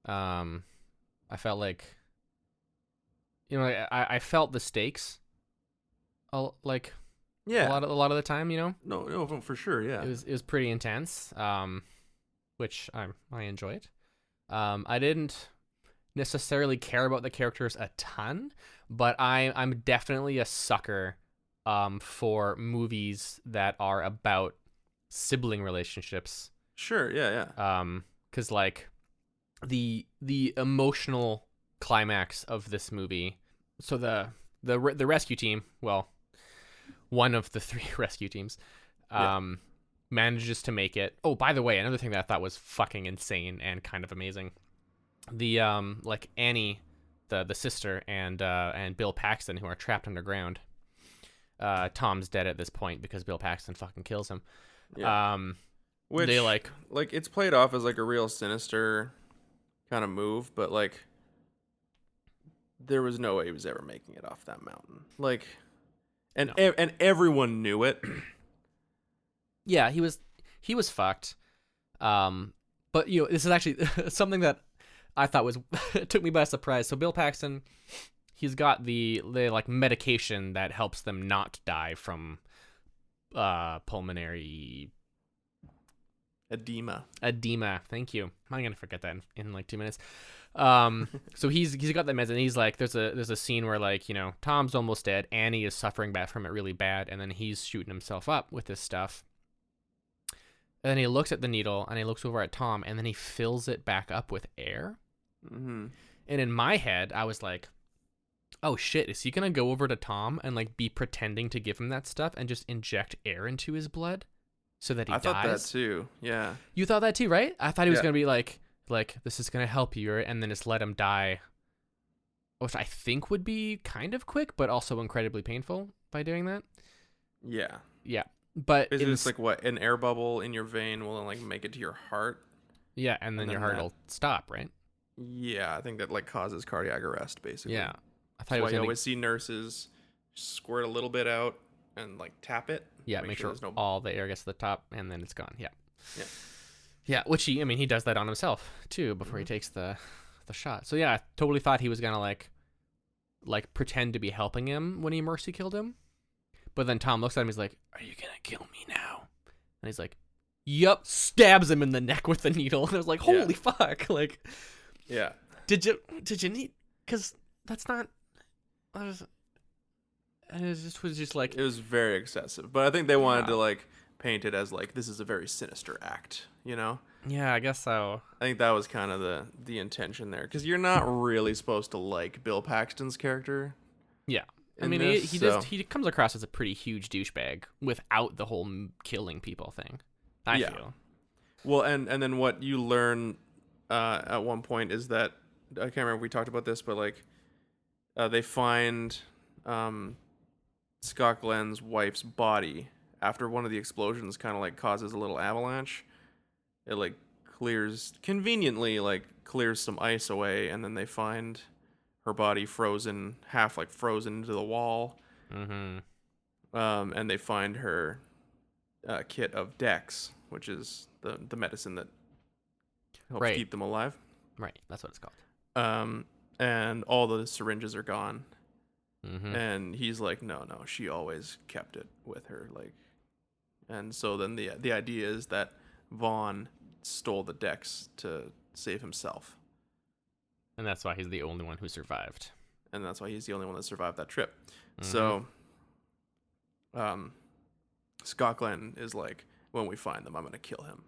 Speaker 2: I felt like, I felt the stakes, a lot of the time.
Speaker 1: No, for sure, yeah.
Speaker 2: It was pretty intense. Which I enjoyed. I didn't necessarily care about the characters a ton, but I'm definitely a sucker for movies that are about sibling relationships.
Speaker 1: Sure, yeah.
Speaker 2: Because like the emotional climax of this movie. So the rescue team, well, one of the 3 rescue teams, manages to make it. Oh, by the way, another thing that I thought was fucking insane and kind of amazing. The like Annie, the sister, and Bill Paxton, who are trapped underground. Tom's dead at this point because Bill Paxton fucking kills him.
Speaker 1: Yeah. Which they like it's played off as like a real sinister kind of move, but like there was no way he was ever making it off that mountain. Like, and and everyone knew it.
Speaker 2: Yeah, he was fucked. But you know, this is actually something that I thought was it took me by surprise. So Bill Paxton, he's got the like medication that helps them not die from pulmonary
Speaker 1: Edema.
Speaker 2: Thank you. I'm gonna forget that in like 2 minutes. So he's got that meds, and he's like, there's a scene where, like, you know, Tom's almost dead, Annie is suffering bad from it really bad, and then he's shooting himself up with this stuff. And then he looks at the needle, and he looks over at Tom, and then he fills it back up with air.
Speaker 1: Mm-hmm.
Speaker 2: And in my head, I was like, oh shit, is he gonna go over to Tom and like be pretending to give him that stuff and just inject air into his blood so that he dies?
Speaker 1: I thought that too. Yeah.
Speaker 2: You thought that too, right? I thought he was gonna be like this is gonna help you, and then just let him die, which I think would be kind of quick, but also incredibly painful by doing that.
Speaker 1: Yeah.
Speaker 2: Yeah, but
Speaker 1: is it just like what, an air bubble in your vein will like make it to your heart?
Speaker 2: Yeah, and then your heart will stop, right?
Speaker 1: Yeah, I think that like causes cardiac arrest, basically.
Speaker 2: Yeah, I thought
Speaker 1: that's why you always see nurses squirt a little bit out and like tap it.
Speaker 2: Yeah, make sure all the air gets to the top, and then it's gone. Yeah.
Speaker 1: Yeah.
Speaker 2: Yeah, which he does that on himself too before he takes the shot. So yeah, I totally thought he was gonna like pretend to be helping him when he mercy killed him. But then Tom looks at him, he's like, "Are you gonna kill me now?" And he's like, "Yup," stabs him in the neck with the needle. And I was like, "Holy fuck!" Like,
Speaker 1: yeah.
Speaker 2: Did you need? Because that's not. And it was just like,
Speaker 1: it was very excessive, but I think they wanted to like paint it as like this is a very sinister act, you know?
Speaker 2: Yeah, I guess so.
Speaker 1: I think that was kind of the intention there, because you're not really supposed to like Bill Paxton's character.
Speaker 2: Yeah, I mean, he comes across as a pretty huge douchebag without the whole killing people thing. I feel.
Speaker 1: Well, and then what you learn at one point is that, I can't remember if we talked about this, but like they find Scott Glenn's wife's body after one of the explosions kind of like causes a little avalanche. It like conveniently clears some ice away, and then they find her body frozen into the wall.
Speaker 2: Mm-hmm.
Speaker 1: And they find her kit of Dex, which is the medicine that helps keep them alive.
Speaker 2: Right, that's what it's called.
Speaker 1: And all the syringes are gone.
Speaker 2: Mm-hmm.
Speaker 1: And he's like, no, she always kept it with her. Like, and so then the idea is that Vaughn stole the Dex to save himself.
Speaker 2: And that's why he's the only one who survived.
Speaker 1: And that's why he's the only one that survived that trip.
Speaker 2: Mm-hmm.
Speaker 1: So, Scott Glenn is like, when we find them, I'm going to kill him.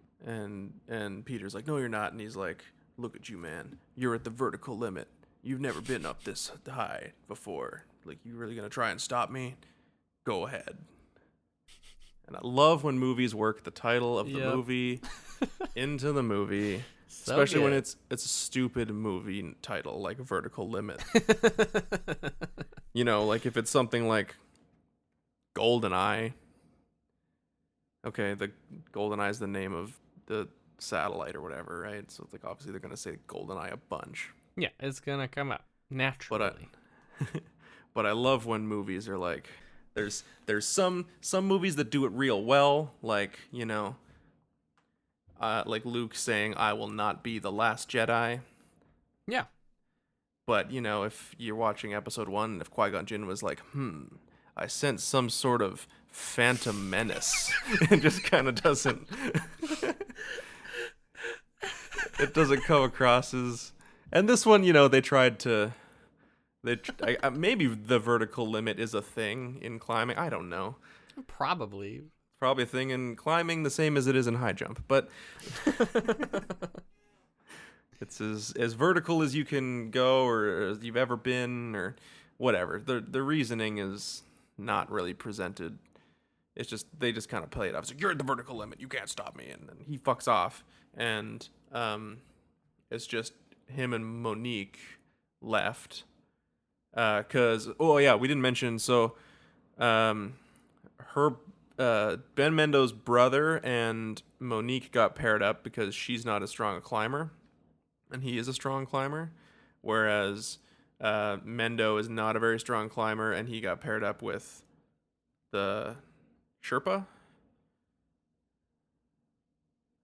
Speaker 1: And Peter's like, no, you're not. And he's like, look at you, man. You're at the vertical limit. You've never been up this high before. Like, you really going to try and stop me? Go ahead. And I love when movies work the title of the movie into the movie. Especially when it's a stupid movie title, like Vertical Limit. You know, like if it's something like GoldenEye. Okay, the GoldenEye is the name of the satellite or whatever, right? So it's like, obviously they're going to say GoldenEye a bunch.
Speaker 2: Yeah, it's going to come up naturally.
Speaker 1: But I love when movies are like, there's some movies that do it real well, like, you know, like Luke saying, "I will not be the last Jedi."
Speaker 2: Yeah.
Speaker 1: But, you know, if you're watching episode 1, and if Qui-Gon Jinn was like, I sense some sort of phantom menace, it just kind of doesn't, it doesn't come across as, and this one, you know, they tried to, maybe the vertical limit is a thing in climbing. I don't know.
Speaker 2: Probably
Speaker 1: a thing in climbing, the same as it is in high jump, but it's as vertical as you can go, or as you've ever been, or whatever. The reasoning is not really presented. It's just, they just kind of play it up. It's like, you're at the vertical limit, you can't stop me, and then he fucks off, and it's just him and Monique left. Because, we didn't mention, so her Ben Mendo's brother and Monique got paired up because she's not as strong a climber, and he is a strong climber, whereas Mendo is not a very strong climber, and he got paired up with the Sherpa.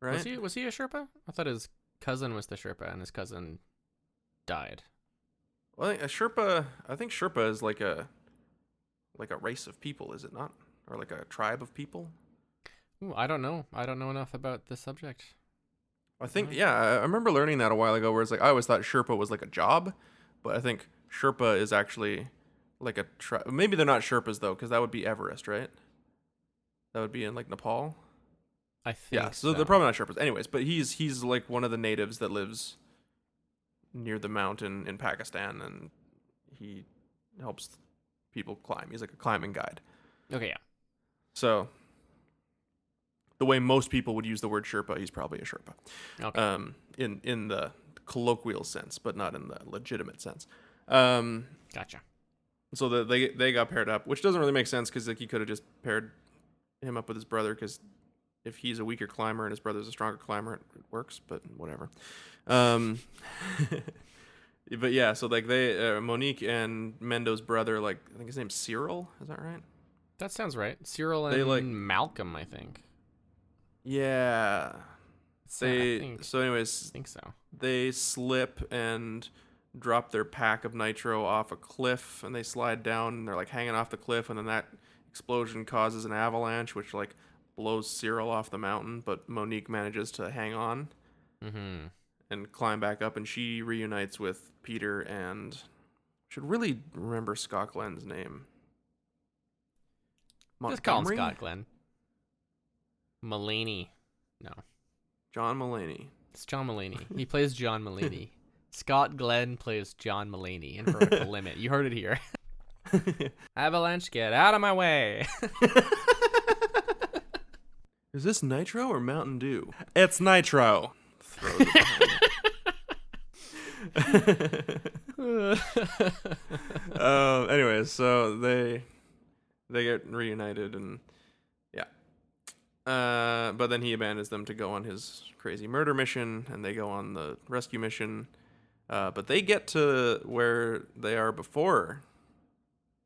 Speaker 1: Right?
Speaker 2: Was he a Sherpa? I thought his cousin was the Sherpa, and his cousin died.
Speaker 1: Well, I think Sherpa is like a race of people, is it not? Or like a tribe of people?
Speaker 2: Ooh, I don't know. I don't know enough about this subject.
Speaker 1: I think, yeah, I remember learning that a while ago, where it's like, I always thought Sherpa was like a job, but I think Sherpa is actually like a tribe. Maybe they're not Sherpas, though, because that would be Everest, right? That would be in like Nepal.
Speaker 2: I think
Speaker 1: Yeah, so they're probably not Sherpas. Anyways, but he's like one of the natives that lives near the mountain in Pakistan, and he helps people climb. He's like a climbing guide.
Speaker 2: Okay, yeah.
Speaker 1: So the way most people would use the word Sherpa, he's probably a Sherpa.
Speaker 2: Okay.
Speaker 1: In the colloquial sense, but not in the legitimate sense.
Speaker 2: Gotcha.
Speaker 1: So they got paired up, which doesn't really make sense, because like he could have just paired him up with his brother, because if he's a weaker climber and his brother's a stronger climber, it works. But whatever. But yeah, so like they Monique and Mendo's brother, like I think his name's Cyril. Is that right?
Speaker 2: That sounds right. Cyril and
Speaker 1: They, like-
Speaker 2: Malcolm, I think.
Speaker 1: Yeah.
Speaker 2: I
Speaker 1: Anyways,
Speaker 2: think so.
Speaker 1: they slip and drop their pack of nitro off a cliff, and they slide down, and they're like hanging off the cliff, and then that explosion causes an avalanche, which like blows Cyril off the mountain, but Monique manages to hang on and climb back up, and she reunites with Peter, and should really remember Scott Glenn's name.
Speaker 2: Just call him
Speaker 1: Montgomery?
Speaker 2: Scott Glenn. Mulaney. No.
Speaker 1: John Mulaney.
Speaker 2: It's John Mulaney. He plays John Mulaney. Scott Glenn plays John Mulaney in Vertical Limit. You heard it here. Avalanche, get out of my way.
Speaker 1: Is this Nitro or Mountain Dew? It's Nitro. Throws it behind it. Anyways, so they get reunited, and yeah. But then he abandons them to go on his crazy murder mission, and they go on the rescue mission. But they get to where they are before,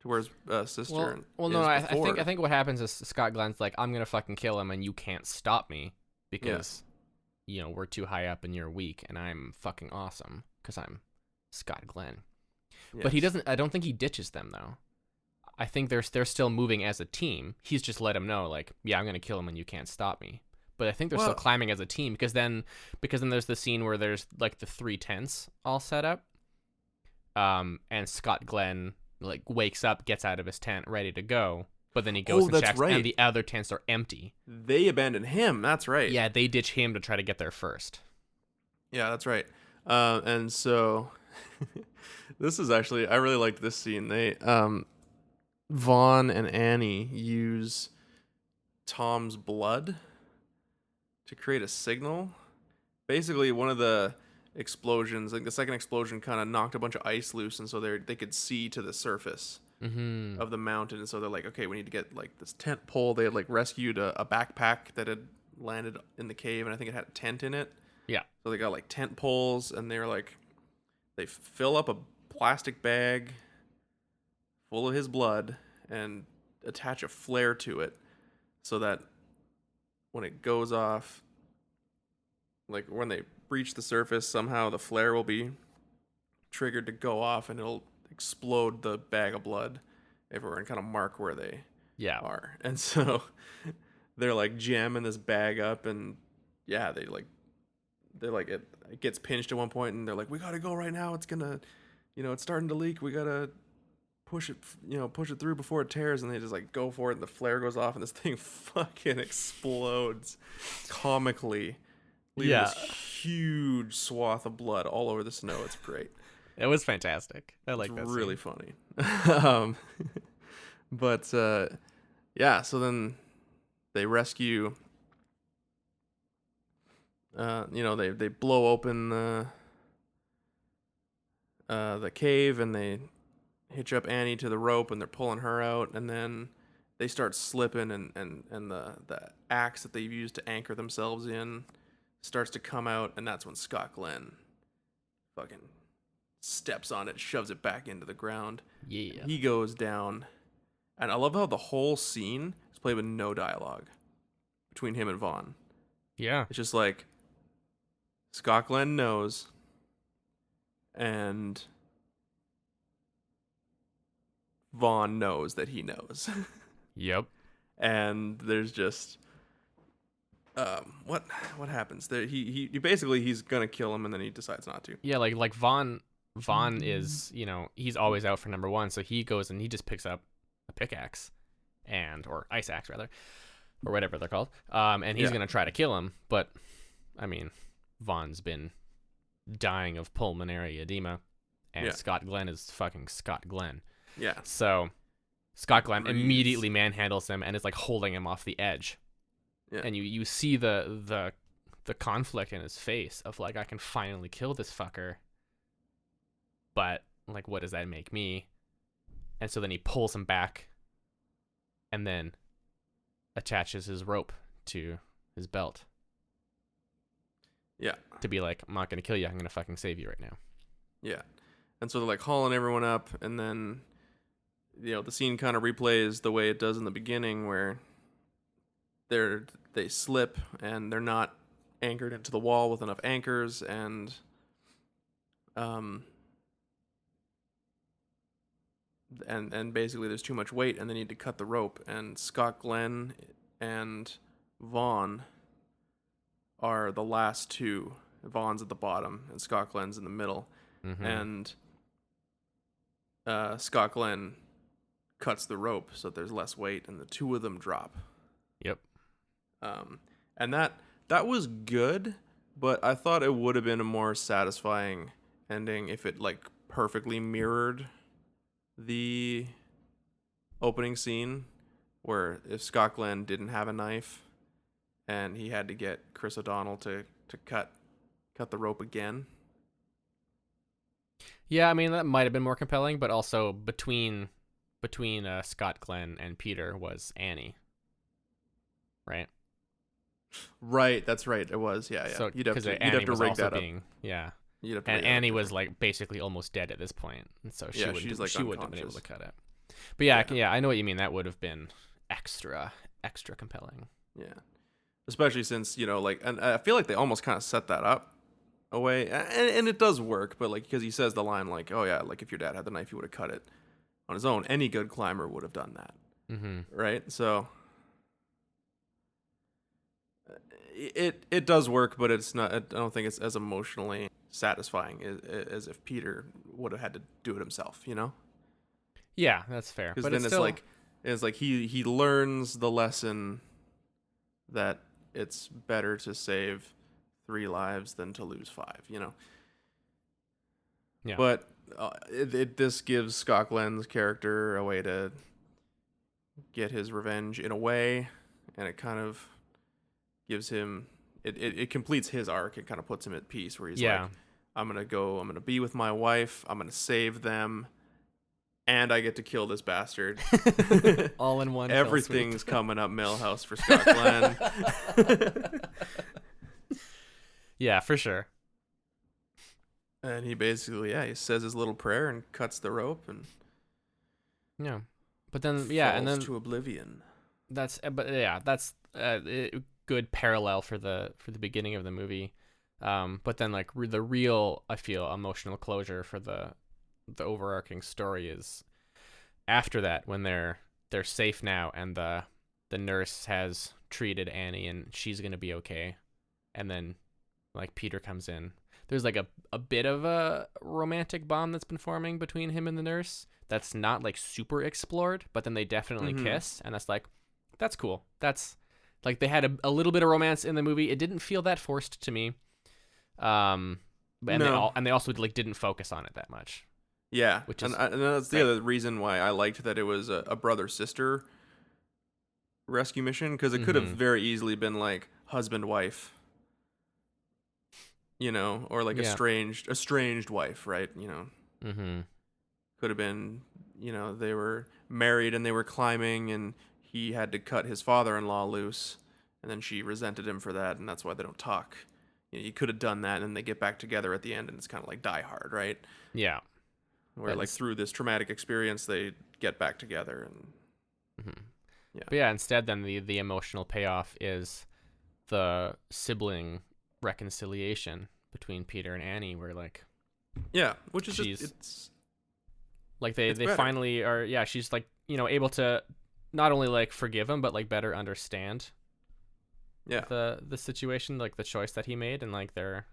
Speaker 1: to where his sister.
Speaker 2: I think what happens is Scott Glenn's like, I'm gonna fucking kill him, and you can't stop me because we're too high up and you're weak, and I'm fucking awesome because I'm Scott Glenn.
Speaker 1: Yes.
Speaker 2: But he doesn't. I don't think he ditches them though. I think they're still moving as a team. He's just let him know, like, yeah, I'm gonna kill him and you can't stop me. But I think they're still climbing as a team, because then there's the scene where there's like the 3 tents all set up, and Scott Glenn like wakes up, gets out of his tent, ready to go, but then he goes and checks, and the other tents are empty.
Speaker 1: They abandon him. That's right.
Speaker 2: Yeah, they ditch him to try to get there first.
Speaker 1: Yeah, that's right. And so this is actually, I really liked this scene. They Vaughn and Annie use Tom's blood to create a signal. Basically, one of the explosions, like the second explosion, kind of knocked a bunch of ice loose, and so they could see to the surface of the mountain. And so they're like, okay, we need to get like this tent pole. They had like rescued a backpack that had landed in the cave, and I think it had a tent in it.
Speaker 2: Yeah.
Speaker 1: So they got like tent poles, and they're like, they fill up a plastic bag full of his blood and attach a flare to it, so that when it goes off, like when they breach the surface, somehow the flare will be triggered to go off, and it'll explode the bag of blood everywhere and kind of mark where they are. And so they're like jamming this bag up, and yeah, they're like it gets pinched at one point, and they're like, we gotta go right now. It's gonna, it's starting to leak. We gotta push it through before it tears. And they just like go for it, and the flare goes off, and this thing fucking explodes comically, leaving this huge swath of blood all over the snow. It's great.
Speaker 2: It was fantastic. I like that.
Speaker 1: It's really funny. But yeah, so then they rescue. They blow open the cave, and they hitch up Annie to the rope, and they're pulling her out, and then they start slipping, and the axe that they've used to anchor themselves in starts to come out, and that's when Scott Glenn fucking steps on it, shoves it back into the ground.
Speaker 2: Yeah.
Speaker 1: He goes down. And I love how the whole scene is played with no dialogue between him and Vaughn.
Speaker 2: Yeah.
Speaker 1: It's just like Scott Glenn knows, and Vaughn knows that he knows.
Speaker 2: Yep.
Speaker 1: And there's just what happens there? He basically he's gonna kill him, and then he decides not to.
Speaker 2: Yeah, like Vaughn is, he's always out for number one, so he goes and he just picks up a pickaxe or ice axe rather, or whatever they're called. And he's gonna try to kill him, but I mean, Vaughn's been dying of pulmonary edema, and Scott Glenn is fucking Scott Glenn.
Speaker 1: Yeah.
Speaker 2: So Scott Glenn immediately manhandles him and is like holding him off the edge.
Speaker 1: Yeah.
Speaker 2: And you see the conflict in his face of like, I can finally kill this fucker, but like, what does that make me? And so then he pulls him back and then attaches his rope to his belt.
Speaker 1: Yeah.
Speaker 2: To be like, I'm not going to kill you. I'm going to fucking save you right now.
Speaker 1: Yeah. And so they're like hauling everyone up, and then, the scene kind of replays the way it does in the beginning, where they slip and they're not anchored into the wall with enough anchors, and and basically there's too much weight and they need to cut the rope, and Scott Glenn and Vaughn are the last two. Vaughn's at the bottom and Scott Glenn's in the middle.
Speaker 2: Mm-hmm.
Speaker 1: And Scott Glenn cuts the rope so that there's less weight, and the two of them drop.
Speaker 2: Yep.
Speaker 1: And that was good, but I thought it would have been a more satisfying ending if it like perfectly mirrored the opening scene, where if Scott Glenn didn't have a knife and he had to get Chris O'Donnell to cut the rope again.
Speaker 2: Yeah, I mean, that might have been more compelling, but also between Scott Glenn and Peter was Annie. Right?
Speaker 1: Right, that's right. It was, yeah.
Speaker 2: So,
Speaker 1: you'd have to
Speaker 2: Annie was
Speaker 1: rig
Speaker 2: also
Speaker 1: that up.
Speaker 2: being, yeah.
Speaker 1: You'd have to
Speaker 2: And
Speaker 1: rig that
Speaker 2: Annie
Speaker 1: up.
Speaker 2: was like basically almost dead at this point, and so she wouldn't have been able to cut it. But yeah, I know what you mean. That would have been extra compelling.
Speaker 1: Yeah, especially since and I feel like they almost kind of set that up away, and it does work. But like, because he says the line like, "Oh yeah, like if your dad had the knife, he would have cut it on his own. Any good climber would have done that."
Speaker 2: Mm-hmm.
Speaker 1: Right? So it does work, but it's not. I don't think it's as emotionally satisfying as if Peter would have had to do it himself.
Speaker 2: Yeah, that's fair.
Speaker 1: Because
Speaker 2: But
Speaker 1: then
Speaker 2: still...
Speaker 1: it's like he learns the lesson that it's better to save 3 lives than to lose 5.
Speaker 2: Yeah.
Speaker 1: But this gives Scott Glenn's character a way to get his revenge in a way, and it kind of gives him it completes his arc. It kind of puts him at peace, where he's like, I'm gonna be with my wife, I'm gonna save them, and I get to kill this bastard.
Speaker 2: All in one.
Speaker 1: Everything's coming up Millhouse for Scott Glenn.
Speaker 2: Yeah, for sure.
Speaker 1: And he basically, he says his little prayer and cuts the rope and
Speaker 2: But then,
Speaker 1: falls
Speaker 2: and then
Speaker 1: to oblivion.
Speaker 2: that's good parallel for the beginning of the movie. But then like the real, I feel, emotional closure for the overarching story is after that, when they're safe now and the nurse has treated Annie and she's gonna be okay, and then like Peter comes in. There's like a bit of a romantic bond that's been forming between him and the nurse that's not like super explored, but then they definitely kiss, and that's cool. That's like they had a little bit of romance in the movie. It didn't feel that forced to me. And they also like didn't focus on it that much.
Speaker 1: Yeah,
Speaker 2: which is
Speaker 1: and that's the other reason why I liked that it was a brother-sister rescue mission, because it could have very easily been like husband-wife, or like estranged wife, right? Could have been, they were married and they were climbing, and he had to cut his father-in-law loose, and then she resented him for that, and that's why they don't talk, you could have done that, and then they get back together at the end, and it's kind of like Die Hard, right?
Speaker 2: Yeah.
Speaker 1: Where like through this traumatic experience, they get back together, and
Speaker 2: yeah. But yeah, instead, then the emotional payoff is the sibling reconciliation between Peter and Annie, where like,
Speaker 1: yeah, which is
Speaker 2: it's like they
Speaker 1: better.
Speaker 2: finally are. Yeah, she's like, able to not only like forgive him, but like better understand.
Speaker 1: Yeah.
Speaker 2: The situation, like the choice that he made, and like they're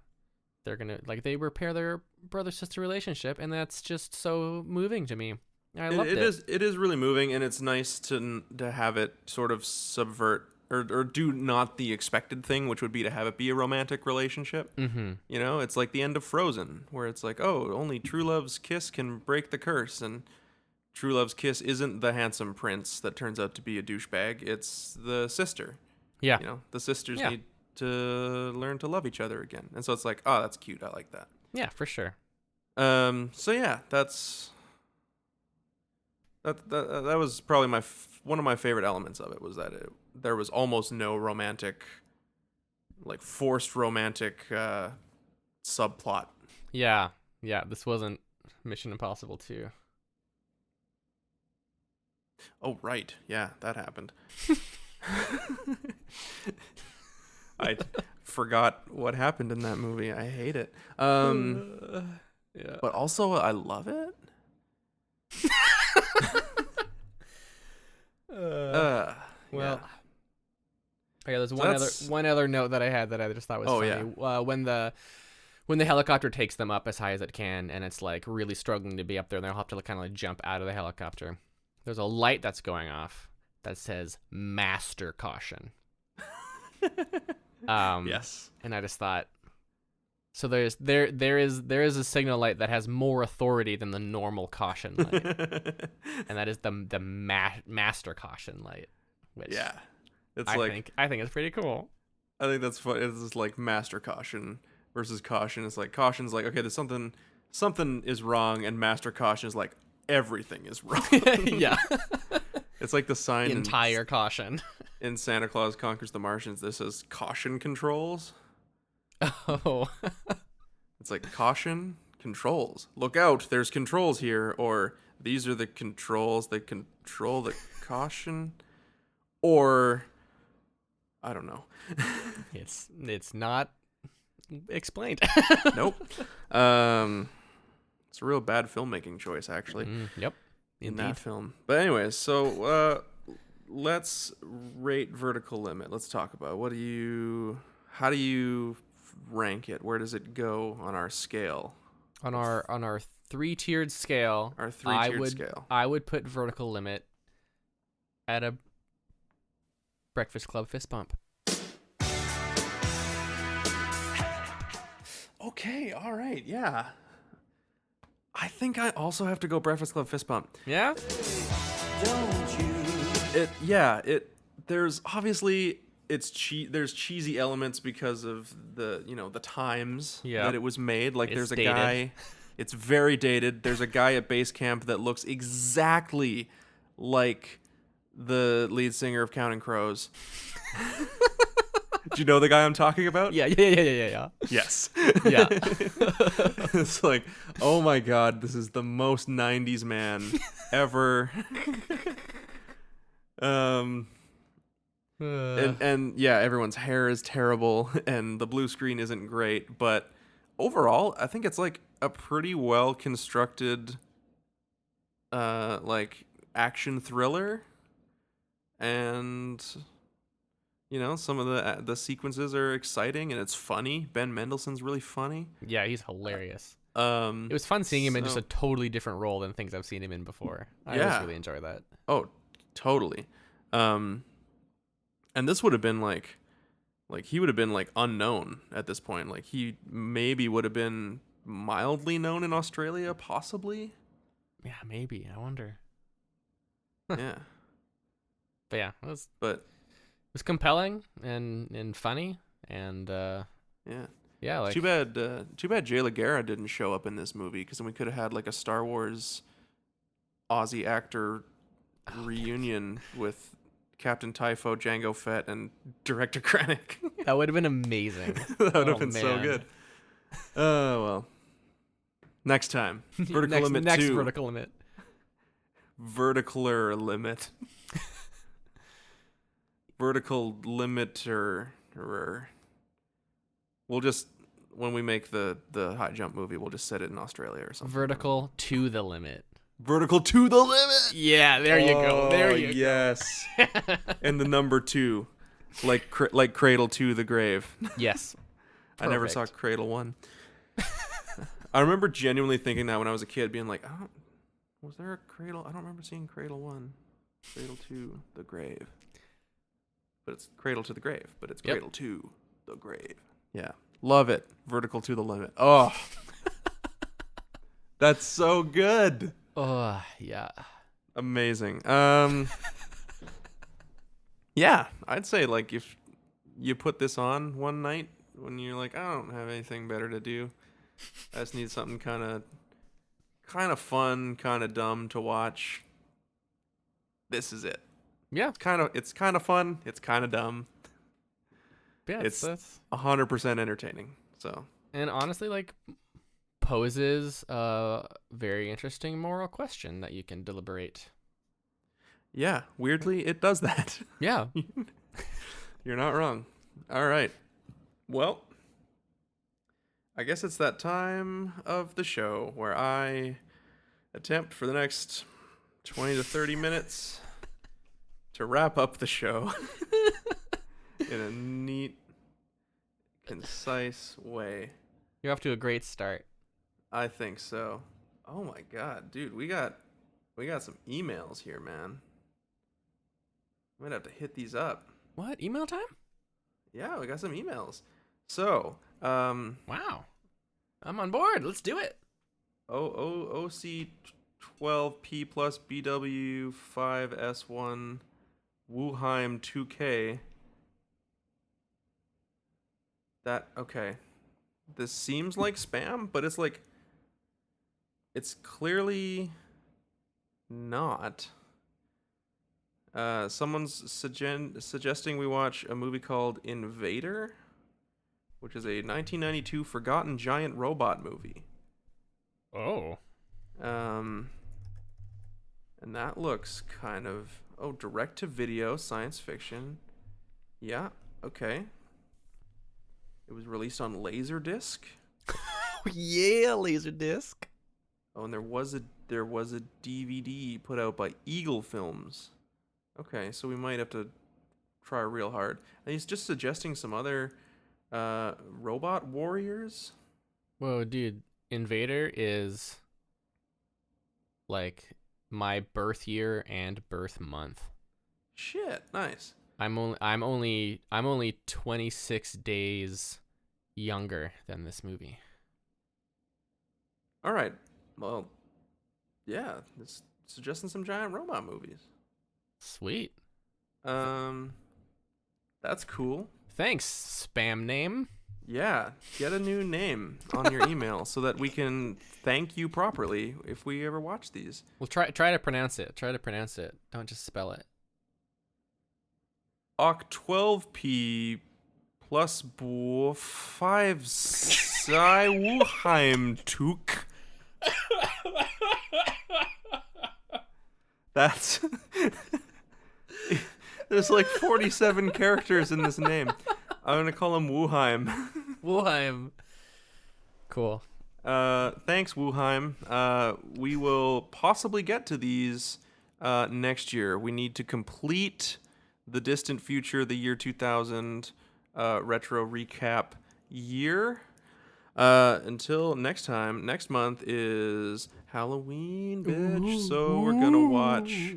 Speaker 2: gonna like they repair their brother-sister relationship, and that's just so moving to me. I loved it.
Speaker 1: It is really moving, and it's nice to have it sort of subvert or do not the expected thing, which would be to have it be a romantic relationship.
Speaker 2: Mm-hmm.
Speaker 1: It's like the end of Frozen, where it's like, oh, only true love's kiss can break the curse, and true love's kiss isn't the handsome prince that turns out to be a douchebag. It's the sister.
Speaker 2: Yeah.
Speaker 1: The sisters need to learn to love each other again, and so it's like, oh, that's cute. I like that.
Speaker 2: Yeah, for sure.
Speaker 1: So yeah, that's. That was probably one of my favorite elements of it, was that there was almost no romantic, like forced romantic subplot.
Speaker 2: Yeah, this wasn't Mission Impossible 2.
Speaker 1: Oh right, yeah, that happened. I forgot what happened in that movie. I hate it.
Speaker 2: Yeah,
Speaker 1: but also I love it.
Speaker 2: Well, yeah. There's one other note that I had that I just thought was funny. Yeah. When the helicopter takes them up as high as it can, and it's like really struggling to be up there, and they'll have to kind of like jump out of the helicopter. There's a light that's going off that says "Master Caution."
Speaker 1: Yes.
Speaker 2: And I just thought, so there is a signal light that has more authority than the normal caution light, and that is the Master Caution light. Which I think it's pretty cool.
Speaker 1: I think that's fun. It's just like Master Caution versus Caution. It's like Caution's like, okay, there's something is wrong, and Master Caution is like everything is wrong.
Speaker 2: Yeah.
Speaker 1: It's like the sign
Speaker 2: entire caution
Speaker 1: in Santa Claus Conquers the Martians. This says caution controls.
Speaker 2: Oh.
Speaker 1: It's like caution controls. Look out, there's controls here, or these are the controls that control the caution, or I don't know.
Speaker 2: It's not explained.
Speaker 1: Nope. It's a real bad filmmaking choice, actually.
Speaker 2: Yep.
Speaker 1: In that film. But anyways, so let's rate Vertical Limit. Let's talk about how do you rank it? Where does it go on our scale?
Speaker 2: On our 3-tiered scale.
Speaker 1: Our 3-tiered scale.
Speaker 2: I would put Vertical Limit at a Breakfast Club fist bump.
Speaker 1: Okay, all right, yeah. I think I also have to go Breakfast Club fist bump.
Speaker 2: Yeah?
Speaker 1: There's obviously there's cheesy elements because of the times that it was made. Like there's a
Speaker 2: dated
Speaker 1: guy, it's very dated. There's a guy at base camp that looks exactly like the lead singer of Counting Crows. Do you know the guy I'm talking about?
Speaker 2: Yeah.
Speaker 1: Yes.
Speaker 2: Yeah.
Speaker 1: It's like, oh my god, this is the most 90s man ever. And yeah, everyone's hair is terrible and the blue screen isn't great, but overall, I think it's like a pretty well constructed like action thriller, and some of the sequences are exciting and it's funny. Ben Mendelsohn's really funny.
Speaker 2: Yeah, he's hilarious. It was fun seeing him in just a totally different role than things I've seen him in before. I just really enjoy that.
Speaker 1: Oh, totally. And this would have been like he would have been like unknown at this point. Like he maybe would have been mildly known in Australia, possibly.
Speaker 2: Yeah, maybe. I wonder.
Speaker 1: Yeah.
Speaker 2: But yeah, it was compelling and funny and yeah, like
Speaker 1: too bad Jay Laguerre didn't show up in this movie, because then we could have had like a Star Wars Aussie actor reunion with Captain Typho, Jango Fett, and Director Krennic.
Speaker 2: That would have been amazing.
Speaker 1: That would have
Speaker 2: Oh,
Speaker 1: been so
Speaker 2: man.
Speaker 1: good. Oh, well. Next time. Vertical limit
Speaker 2: next
Speaker 1: 2.
Speaker 2: vertical limit.
Speaker 1: Verticaler limit. Vertical limiter. We'll just, when we make the high jump movie, we'll just set it in Australia or something.
Speaker 2: Vertical to the limit.
Speaker 1: Vertical to the limit.
Speaker 2: Yeah, there you go. There you
Speaker 1: yes. And the number 2, like Cradle to the Grave.
Speaker 2: Yes.
Speaker 1: I never saw
Speaker 2: Perfect.
Speaker 1: Cradle 1. I remember genuinely thinking that when I was a kid, being like, was there a Cradle? I don't remember seeing Cradle 1. Cradle to the Grave. But it's Cradle to the Grave, but it's Cradle to the Grave. Yeah. Love it. Vertical to the limit. Oh. That's so good.
Speaker 2: Oh, yeah.
Speaker 1: Amazing. Yeah, I'd say like if you put this on one night when you're like, I don't have anything better to do. I just need something kind of fun, kind of dumb to watch. This is it.
Speaker 2: Yeah.
Speaker 1: It's kind of fun. It's kind of dumb.
Speaker 2: Yeah,
Speaker 1: It's
Speaker 2: that's
Speaker 1: 100% entertaining. So.
Speaker 2: and honestly, like, poses a very interesting moral question that you can deliberate.
Speaker 1: Yeah, weirdly, it does that.
Speaker 2: Yeah.
Speaker 1: You're not wrong. All right. Well, I guess it's that time of the show where I attempt for the next 20 to 30 minutes to wrap up the show in a neat, concise way.
Speaker 2: You're off to a great start.
Speaker 1: I think so. Oh my god, dude, we got some emails here, man. Might have to hit these up.
Speaker 2: What? Email time?
Speaker 1: Yeah, we got some emails. So,
Speaker 2: Wow. I'm on board. Let's do it.
Speaker 1: OC12P plus BW5S1 Wuheim 2K. Okay. This seems like spam, but it's like, it's clearly not. Someone's suggesting we watch a movie called Invader, which is a 1992 forgotten giant robot movie.
Speaker 2: Oh.
Speaker 1: And that looks kind of, direct to video science fiction. Yeah, okay. It was released on Laserdisc.
Speaker 2: Yeah, Laserdisc.
Speaker 1: Oh, and there was a DVD put out by Eagle Films. Okay, so we might have to try real hard. And he's just suggesting some other robot warriors.
Speaker 2: Whoa, dude. Invader is like my birth year and birth month.
Speaker 1: Shit, nice.
Speaker 2: I'm only 26 days younger than this movie.
Speaker 1: All right. Well, yeah, it's suggesting some giant robot movies.
Speaker 2: Sweet.
Speaker 1: That's cool.
Speaker 2: Thanks, spam name.
Speaker 1: Yeah, get a new name on your email so that we can thank you properly if we ever watch these.
Speaker 2: Well, try to pronounce it. Try to pronounce it. Don't just spell it.
Speaker 1: Oc12P plus 5 Sai Wuheim Tuk. That's there's like 47 characters in this name. I'm gonna call him Wuheim.
Speaker 2: Wuheim. Cool.
Speaker 1: Thanks, Wuheim. We will possibly get to these next year. We need to complete the distant future, the year 2000 retro recap year. Until next time, next month is Halloween, bitch. So we're gonna watch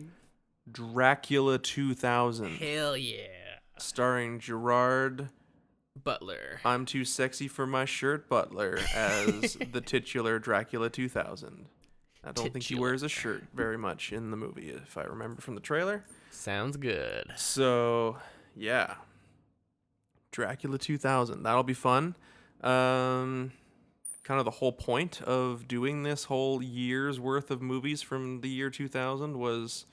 Speaker 1: Dracula 2000.
Speaker 2: Hell yeah.
Speaker 1: Starring Gerard
Speaker 2: Butler.
Speaker 1: I'm too sexy for my shirt Butler as the titular Dracula 2000. I don't think he wears a shirt very much in the movie, if I remember from the trailer.
Speaker 2: Sounds good.
Speaker 1: So, yeah. Dracula 2000. That'll be fun. Kind of the whole point of doing this whole year's worth of movies from the year 2000 was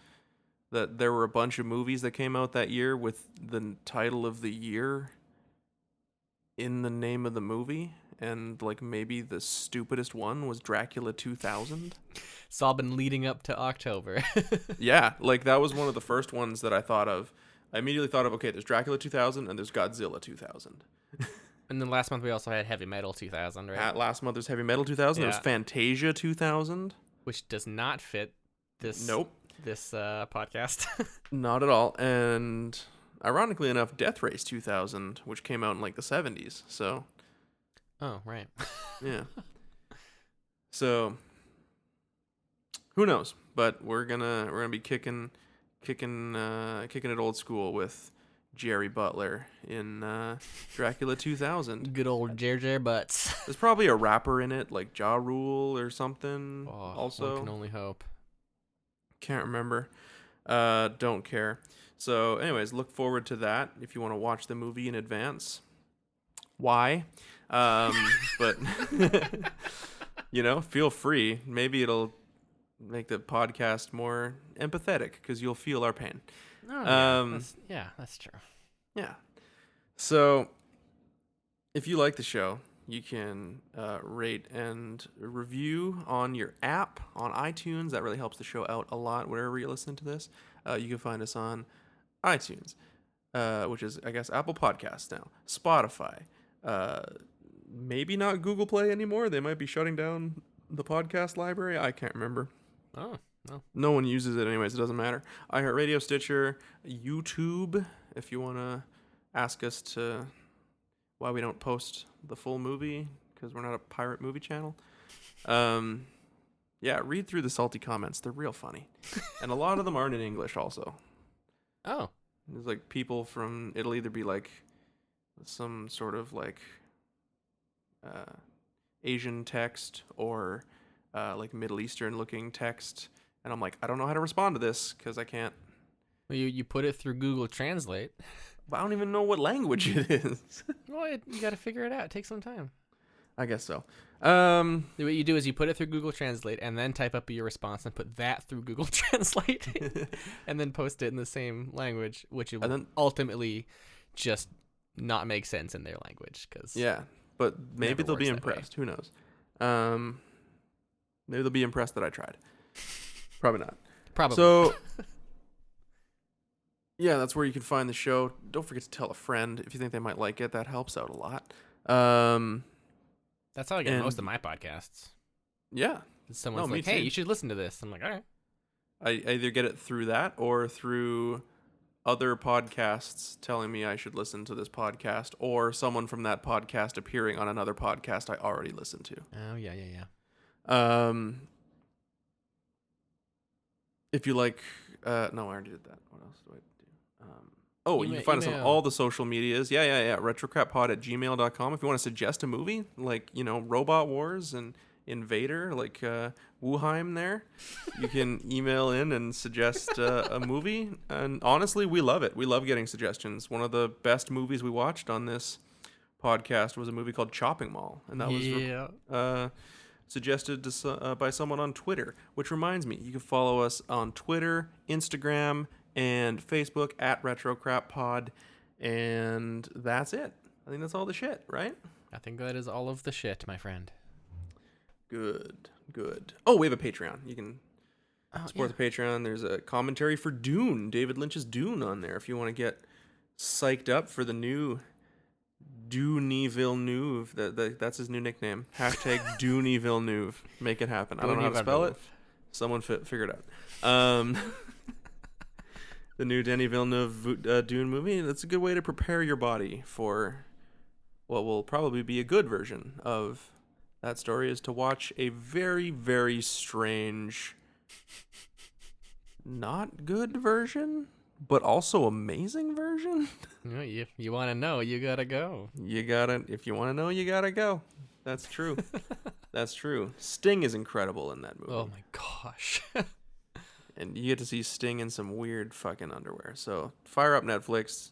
Speaker 1: that there were a bunch of movies that came out that year with the title of the year in the name of the movie, and like maybe the stupidest one was Dracula 2000.
Speaker 2: It's all been leading up to October.
Speaker 1: Yeah, like that was one of the first ones that I thought of. I immediately thought of, okay, there's Dracula 2000 and there's Godzilla 2000.
Speaker 2: And then last month we also had Heavy Metal 2000, right?
Speaker 1: Last month there's Heavy Metal 2000. There was
Speaker 2: Yeah.
Speaker 1: Fantasia 2000.
Speaker 2: Which does not fit this
Speaker 1: Nope.
Speaker 2: this podcast.
Speaker 1: Not at all. And ironically enough, Death Race 2000, which came out in like the 70s. So,
Speaker 2: Oh, right.
Speaker 1: yeah. So, who knows? But we're gonna be kicking it old school with Jerry Butler in Dracula 2000.
Speaker 2: Good old Jer Butts.
Speaker 1: There's probably a rapper in it, like Ja Rule or something.
Speaker 2: Oh,
Speaker 1: also,
Speaker 2: one can only hope.
Speaker 1: can't remember. Don't care. So, anyways, look forward to that if you want to watch the movie in advance. Why? But feel free. Maybe it'll make the podcast more empathetic because you'll feel our pain.
Speaker 2: Oh, that's true.
Speaker 1: Yeah. So, if you like the show, you can rate and review on your app on iTunes. That really helps the show out a lot. Wherever you listen to this, you can find us on iTunes, which is, I guess, Apple Podcasts now, Spotify. Maybe not Google Play anymore. They might be shutting down the podcast library. I can't remember.
Speaker 2: Oh, no.
Speaker 1: No one uses it anyways. It doesn't matter. iHeartRadio, Stitcher, YouTube. If you want to ask us why we don't post the full movie, because we're not a pirate movie channel. Yeah, read through the salty comments. They're real funny. And a lot of them aren't in English also.
Speaker 2: Oh.
Speaker 1: There's like people from, it'll either be like some sort of like Asian text or like Middle Eastern looking text. And I'm like, I don't know how to respond to this because I can't.
Speaker 2: Well, you put it through Google Translate.
Speaker 1: But I don't even know what language it is.
Speaker 2: Well, you got to figure it out. It takes some time.
Speaker 1: I guess so.
Speaker 2: What you do is you put it through Google Translate and then type up your response and put that through Google Translate and then post it in the same language, which will ultimately just not make sense in their language.
Speaker 1: Yeah, but maybe they'll be impressed. Who knows? Maybe they'll be impressed that I tried. Probably not.
Speaker 2: Probably.
Speaker 1: So, yeah, that's where you can find the show. Don't forget to tell a friend if you think they might like it. That helps out a lot.
Speaker 2: That's how I get most of my podcasts.
Speaker 1: Yeah.
Speaker 2: Someone's like, hey, you should listen to this. I'm like, all right.
Speaker 1: I either get it through that or through other podcasts telling me I should listen to this podcast, or someone from that podcast appearing on another podcast I already listened to.
Speaker 2: Oh, yeah.
Speaker 1: If you like, no, I already did that. What else do I do? You can find us on all the social medias. Yeah. retrocrappod@gmail.com. If you want to suggest a movie, like, Robot Wars and Invader, like Wuheim there, you can email in and suggest a movie. And honestly, we love it. We love getting suggestions. One of the best movies we watched on this podcast was a movie called Chopping Mall. And that was suggested by someone on Twitter, which reminds me, you can follow us on Twitter, Instagram, and Facebook @RetroCrapPod, and that's it. I think that's all the shit, right?
Speaker 2: I think that is all of the shit, my friend.
Speaker 1: Good. Oh, we have a Patreon. You can support the Patreon. There's a commentary for Dune, David Lynch's Dune, on there if you want to get psyched up for the new Denis Villeneuve. That's his new nickname. #Denis Villeneuve. Make it happen. I don't know how to spell it. Someone figure it out. The new Denis Villeneuve Dune movie. That's a good way to prepare your body for what will probably be a good version of that story, is to watch a very, very strange, not good version, but also amazing version.
Speaker 2: You want to know, you got to go.
Speaker 1: If you want to know, you got to go. That's true. That's true. Sting is incredible in that movie.
Speaker 2: Oh my gosh.
Speaker 1: And you get to see Sting in some weird fucking underwear. So fire up Netflix,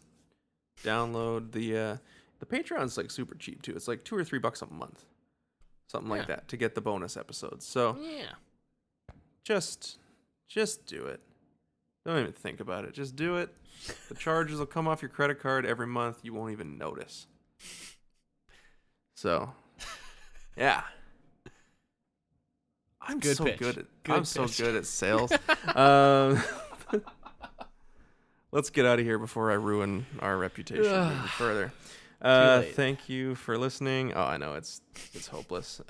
Speaker 1: download the Patreon's like super cheap too. It's like $2 or $3 a month, something like that, to get the bonus episodes. So just do it. Don't even think about it. Just do it. The charges will come off your credit card every month. You won't even notice. So, yeah. I'm
Speaker 2: Good
Speaker 1: so
Speaker 2: pitch.
Speaker 1: good at
Speaker 2: Good
Speaker 1: I'm so
Speaker 2: pitch.
Speaker 1: good at sales. Let's get out of here before I ruin our reputation even further.
Speaker 2: late.
Speaker 1: Thank you for listening. Oh, I know it's hopeless.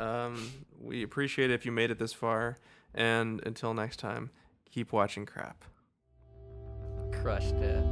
Speaker 1: We appreciate it if you made it this far. And until next time, keep watching crap.
Speaker 2: Crushed it.